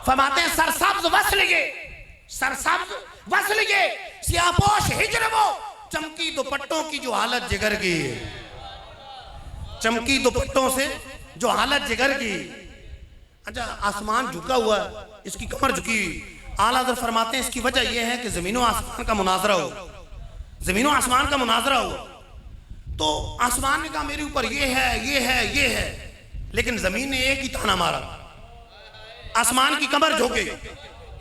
فرماتے ہیں سرسبز وصل یہ، سرسبز وصل یہ، سیاہ پوش ہجر وہ، چمکی دوپٹوں کی جو حالت جگر کی ہے، چمکی دوپٹوں سے جو حالت جگر کی. اچھا آسمان جھکا ہوا ہے، اس کی کمر جھکی. اعلیٰ حضرت فرماتے ہیں اس کی وجہ یہ ہے کہ زمین و آسمان کا مناظرہ ہو، زمین و آسمان کا مناظرہ ہو. تو آسمان نے کہا میرے اوپر یہ ہے، یہ ہے، یہ ہے، لیکن زمین نے ایک ہی تانا مارا، آسمان کی کمر جھکے.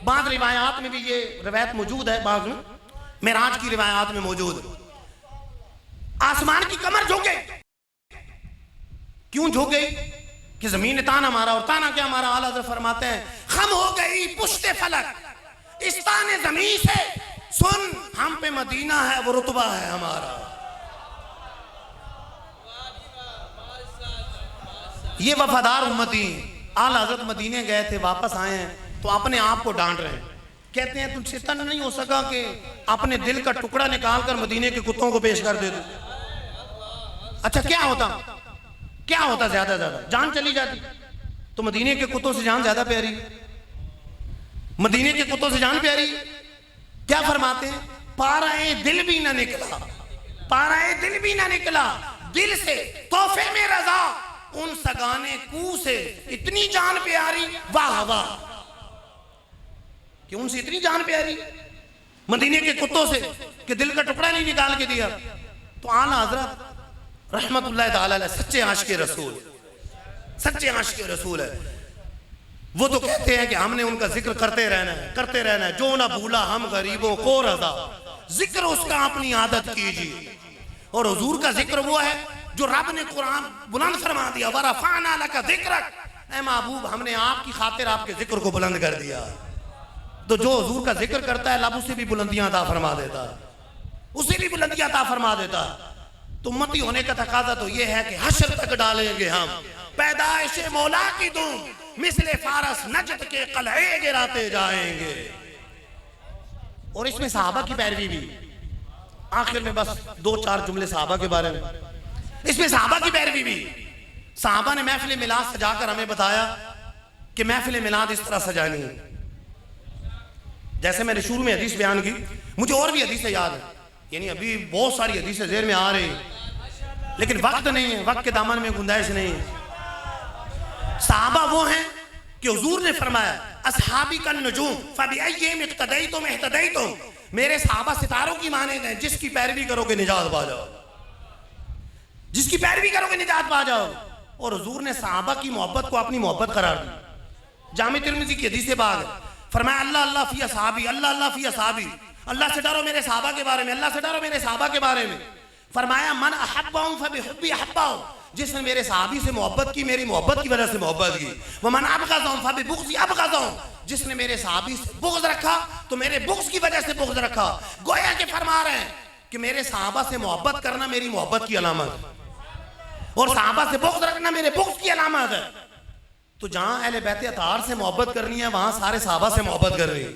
بعض روایات میں بھی یہ روایت موجود ہے، بعض میں معراج کی روایات میں موجود ہے. آسمان کی کمر جھکے. کیوں جھک گئی؟ کہ زمین نے تانا مارا. اور تانا کیا مارا؟ اعلیٰ حضرت فرماتے ہیں خم ہو گئی پشت فلک اس تانے زمین سے، سن ہم پہ مدینہ ہے وہ رتبہ ہے ہمارا. یہ وفادار امتی. اعلیٰ حضرت مدینے گئے تھے، واپس آئے ہیں تو اپنے آپ کو ڈانٹ رہے ہیں. کہتے ہیں تم سے تن نہیں ہو سکا کہ اپنے دل کا ٹکڑا نکال کر مدینے کے کتوں کو پیش کر دے دو. اچھا کیا ہوتا؟ کیا ہوتا؟ زیادہ زیادہ جان چلی جاتی. تو مدینے کے کتوں سے جان زیادہ پیاری، مدینے کے کتوں سے جان پیاری. کیا فرماتے ہیں؟ پارائے دل بھی نہ نکلا، پارائے دل بھی نہ نکلا دل سے تحفے میں رضا، ان سگانے کو سے اتنی جان پیاری، واہ واہ. کہ ان سے اتنی جان پیاری مدینے کے کتوں سے کہ دل کا ٹکڑا نہیں نکال کے دیا. تو اعلیٰ حضرت رحمت اللہ تعالی علیہ سچے عاشق رسول، سچے عاشق رسول ہے. وہ تو کہتے ہیں کہ ہم نے ان کا ذکر کرتے رہنا ہے، کرتے رہنا ہے. جو نہ بھولا ہم غریبوں کو رضا، ذکر اس کا اپنی عادت کیجیے. اور حضور کا ذکر وہ ہے جو رب نے قرآن بلند فرما دیا، وَرَفَعْنَا لَكَ ذِكْرَكَ، اے محبوب ہم نے آپ کی خاطر آپ کے ذکر کو بلند کر دیا. تو جو حضور کا ذکر کرتا ہے رب اسے بھی بلندیاں عطا فرما دیتا ہے، اسے بھی بلندیاں عطا فرما دیتا ہے. تو امتی ہونے کا تقاضا تو یہ ہے کہ حشر تک ڈالیں گے ہم پیدائش مولا کی دھوم، مثل فارس نجد کے قلعے گراتے جائیں گے. اور اس میں صحابہ کی پیروی بھی. آخر میں بس 2-4 جملے صحابہ کے بارے میں. اس میں صحابہ کی پیروی بھی. صحابہ نے محفل میلاد سجا کر ہمیں بتایا کہ محفل میلاد اس طرح سجانی ہے. جیسے میں نے شروع میں حدیث بیان کی، مجھے اور بھی حدیثیں یاد ہیں، یعنی ابھی بہت ساری حدیثیں ذہن میں آ رہی ہیں، لیکن وقت نہیں ہے، وقت کے دامن میں گنجائش نہیں ہے. صحابہ وہ ہیں کہ حضور نے فرمایا اصحابی کالنجوم فبأیہم اقتدیتم اہتدیتم، میرے صحابہ ستاروں کی مانند ہیں، جس کی پیروی کرو گے نجات پا جاؤ، جس کی پیروی کرو گے نجات پا جاؤ. اور حضور نے صحابہ کی محبت کو اپنی محبت قرار دی. جامع ترمذی کی حدیث پاک ہے، فرمایا اللہ اللہ فی اصحابی، اللہ اللہ فی اصحابی، اللہ سے ڈرو میرے صحابہ کے بارے میں، اللہ سے ڈرو میرے صحابہ کے بارے میں۔ فرمایا من احبہم فبحبی احبہم، جس نے میرے صحابی سے محبت کی میری محبت کی وجہ سے محبت کی، ومن ابغضہم فببغضی ابغضہم، جس نے میرے صحابی سے بغض رکھا تو میرے بغض کی وجہ سے بغض رکھا۔ گویا کہ فرما رہے ہیں کہ میرے صحابہ سے محبت کرنا میری محبت کی علامت ہے، اور صحابہ سے بغض رکھنا میرے بغض کی علامت ہے۔ تو جہاں اہل بیت اطہار سے محبت کرنی ہے وہاں سارے صحابہ سے محبت کرنی ہے،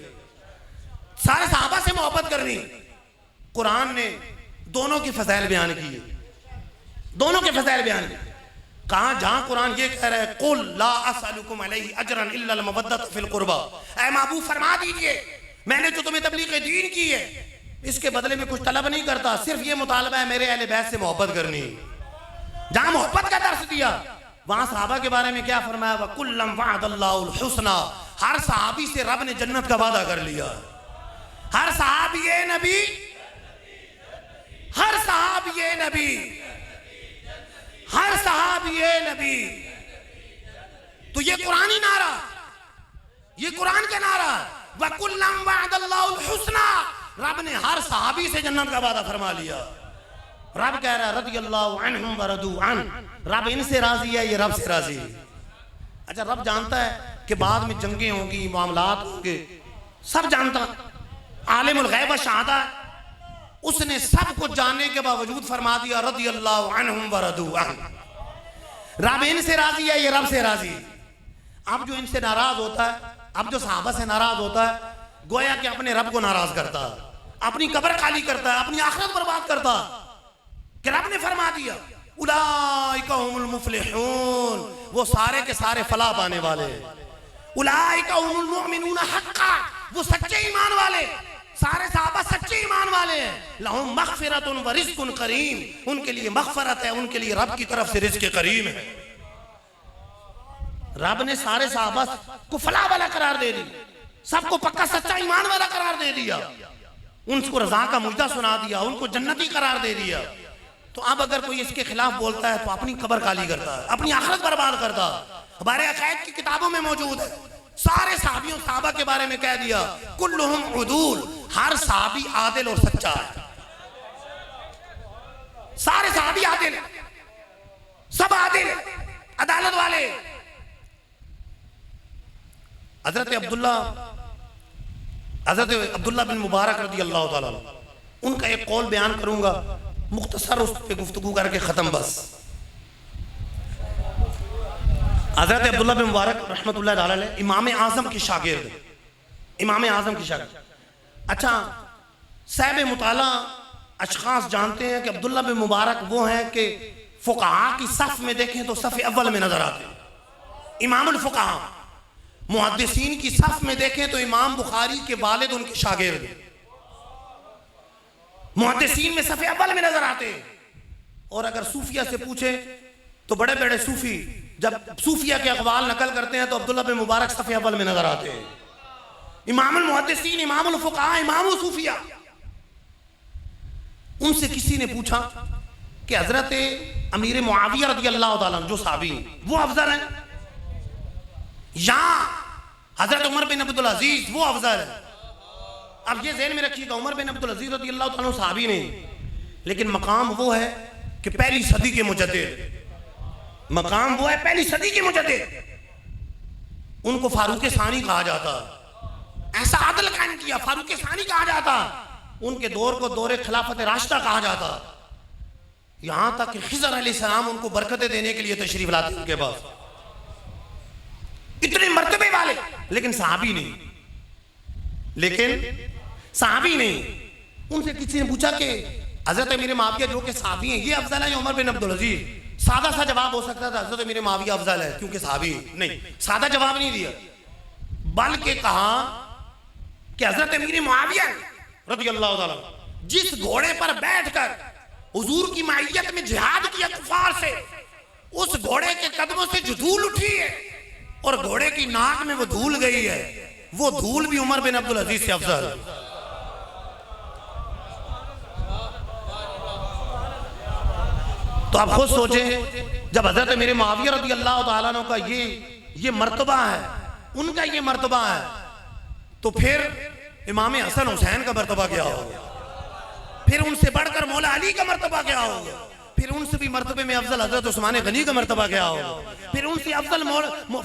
سارے صحابہ سے محبت کرنی ہے۔ قرآن نے دونوں کی فضائل بیان کی ہے، دونوں کے فضائل بیان کی۔ کہاں جہاں قرآن یہ کہہ رہا ہے قُلْ لَا أَسْأَلُكُمْ عَلَيْهِ أَجْرًا إِلَّا الْمَوَدَّةَ فِي الْقُرْبَى، اے محبوب فرما دیجئے میں نے جو تمہیں تبلیغ دین کی ہے اس کے بدلے میں کچھ طلب نہیں کرتا، صرف یہ مطالبہ ہے میرے اہل بیت سے محبت کرنی۔ جہاں محبت کا درس دیا وہاں صحابہ کے بارے میں کیا فرمایا؟ وَكُلًّا وَعَدَ اللَّهُ الْحُسْنَى، ہر صحابی سے رب نے جنت کا وعدہ کر لیا۔ ہر صحابی نبی، ہر صحابی نبی، ہر صحابی نبی۔ تو یہ قرآنی نعرہ، یہ قرآن کا نعرہ، وَكُلًّا وَعَدَ اللَّهُ الْحُسْنَى، رب نے ہر صحابی سے جنت کا وعدہ فرما لیا۔ رب کہہ رہا ہے رضی اللہ عنہم ورضوا عنہ، رب ان سے راضی ہے، یہ رب سے راضی ہے۔ اچھا رب جانتا ہے کہ بعد میں جنگیں ہوں گی، معاملات ہوں گے، سب جانتا، عالم الغیب و شہادہ، اس نے سب کچھ جاننے کے باوجود فرما دیا رضی اللہ عنہم ورضوا عنہ، رب ان سے راضی ہے، یہ رب سے راضی ہے۔ اب جو ان سے ناراض ہوتا ہے، اب جو صحابہ سے ناراض ہوتا ہے، گویا کہ اپنے رب کو ناراض کرتا ہے، اپنی قبر خالی کرتا ہے، اپنی آخرت برباد کرتا ہے، کہ رب نے فرما دیا اولئک هم المفلحون، وہ سارے کے سارے فلاح پانے والے ہیں، اولئک هم المؤمنون حقا، وہ سچے ایمان والے، سارے صحابہ سچے ایمان والے ہیں، لہم مغفرۃ ورزق کریم، ان کے لیے مغفرت ہے، ان کے لیے رب کی طرف سے رزق کریم ہے۔ رب نے سارے صحابہ کو فلاح والا قرار دے دیا، سب کو پکا سچا ایمان والا قرار دے دیا، ان کو رضا کا مجدہ سنا دیا، ان کو جنتی قرار دے دیا۔ تو اب اگر کوئی اس کے خلاف بولتا ہے تو اپنی قبر خالی کرتا ہے، اپنی آخرت برباد کرتا ہے۔ ہمارے عقائد کی کتابوں میں موجود ہے، سارے صحابیوں صحابہ کے بارے میں کہہ دیا کلہم عدول، ہر صحابی عادل اور سچا ہے، سارے صحابی عادل ہیں، سب عادل ہیں، عدالت والے۔ حضرت عبداللہ بن مبارک رضی اللہ تعالیٰ عنہ، ان کا ایک قول بیان کروں گا، مختصر اس پہ گفتگو کر کے ختم بس۔ حضرت عبداللہ بن مبارک رحمت اللہ تعالیٰ علیہ امام اعظم کی شاگرد، امام اعظم کی شاگرد۔ اچھا صاحب مطالعہ اشخاص جانتے ہیں کہ عبداللہ بن مبارک وہ ہیں کہ فقہاء کی صف میں دیکھیں تو صف اول میں نظر آتے ہیں، امام الفقہاء۔ محدثین کی صف میں دیکھیں تو امام بخاری کے والد ان کے شاگرد ہیں، محدثین میں صف اول میں نظر آتے ہیں۔ اور اگر صوفیہ سے پوچھیں تو بڑے بڑے صوفی جب صوفیہ کے اقوال نقل کرتے ہیں تو عبداللہ بن مبارک صف اول میں نظر آتے ہیں، امام المحدثین، امام الفقہاء، امام الصوفیہ۔ ان سے کسی نے پوچھا کہ حضرت امیر معاویہ رضی اللہ تعالیٰ جو صحابی ہیں وہ افضل ہیں یا حضرت عمر بن عبدالعزیز وہ افضل ہے؟ اب یہ ذہن میں رکھیے کہ عمر بن عبدالعزیز رضی اللہ تعالیٰ صحابی نہیں، لیکن مقام وہ ہے کہ پہلی صدی کے مجدد، مقام وہ ہے پہلی صدی کے مجدد، ان کو فاروق ثانی کہا جاتا، ایسا عدل قائم کیا، فاروق ثانی کہا جاتا، ان کے دور کو دور خلافت راشدہ کہا جاتا، یہاں تک کہ خضر علیہ السلام ان کو برکتیں دینے کے لیے تشریف لاتے ان کے پاس، اتنے مرتبے والے، لیکن صحابی نہیں، لیکن صحابی نہیں۔ ان سے کسی نے پوچھا کہ حضرت امیر معاویہ جو کہ صحابی ہیں یہ افضل ہے یا عمر بن عبدالعزیز؟ سادہ سا جواب ہو سکتا تھا حضرت امیر معاویہ افضل ہے کیونکہ صحابی نہیں، سادہ جواب نہیں دیا، بلکہ کہا کہ حضرت امیر معاویہ رضی اللہ تعالیٰ جس گھوڑے پر بیٹھ کر حضور کی معیت میں جہاد کیا کفار سے، اس گھوڑے کے قدموں سے جو دھول اٹھی ہے اور گھوڑے کی ناک میں وہ دھول گئی ہے، وہ دھول بھی عمر بن عبدالعزیز سے افضل ہے۔ تو آپ خود سوچیں جب حضرت میرے معاویہ رضی اللہ تعالیٰ عنہ کا یہ مرتبہ ہے، ان کا یہ مرتبہ ہے، تو پھر امام حسن حسین کا مرتبہ کیا ہوگا؟ پھر ان سے بڑھ کر مولا علی کا مرتبہ کیا ہوگا؟ پھر ان سے بھی مرتبے میں افضل حضرت عثمان غنی کا مرتبہ کیا ہوگا؟ پھر ان سے افضل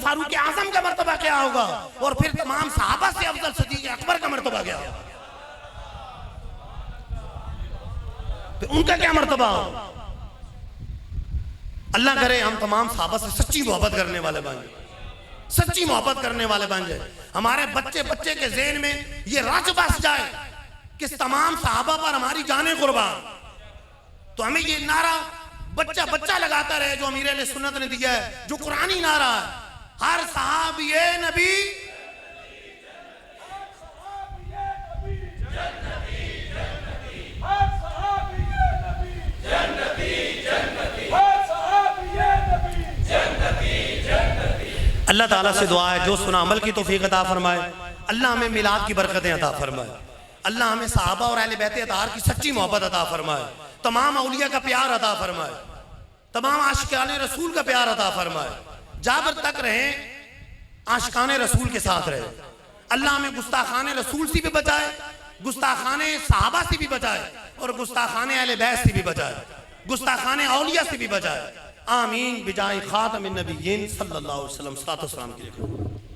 فاروق اعظم کا مرتبہ کیا ہوگا؟ اور پھر تمام صحابہ سے افضل صدیق اکبر کا مرتبہ کیا ہوگا؟ پھر ان کا کیا مرتبہ ہوگا؟ اللہ کرے ہم تمام صحابہ سے سچی محبت کرنے والے بن جائیں، سچی محبت کرنے والے بن جائیں، ہمارے بچے کے ذہن میں یہ رچ بس جائے کہ تمام صحابہ پر ہماری جانیں قربان. تو ہمیں یہ نعرہ بچہ لگاتا رہے جو امیر اہل سنت نے دیا ہے، جو قرآنی نعرہ ہے، ہر صحابی نبی اللہ تعالیٰ سے دعا ہے جو سنا عمل کی توفیق عطا فرمائے. اللہ ہمیں میلاد کی برکتیں عطا فرمائے. اللہ ہمیں صحابہ اور اہل بیت اطہار کی سچی محبت عطا فرمائے. تمام اولیاء کا پیار عطا فرمائے. تمام عاشقان رسول کا پیار عطا فرمائے. جابر تک رہیں عاشقان رسول کے ساتھ رہے. اللہ ہمیں گستاخان رسول سے بھی بچائے، گستاخان صحابہ سے بھی بچائے، اور گستاخان اہل بیت سے بھی بچائے، گستاخان اولیاء سے بھی بچائے. آمین بجائے خاتم النبیین صلی اللہ علیہ وسلم. صلاۃ و سلام کیجیے.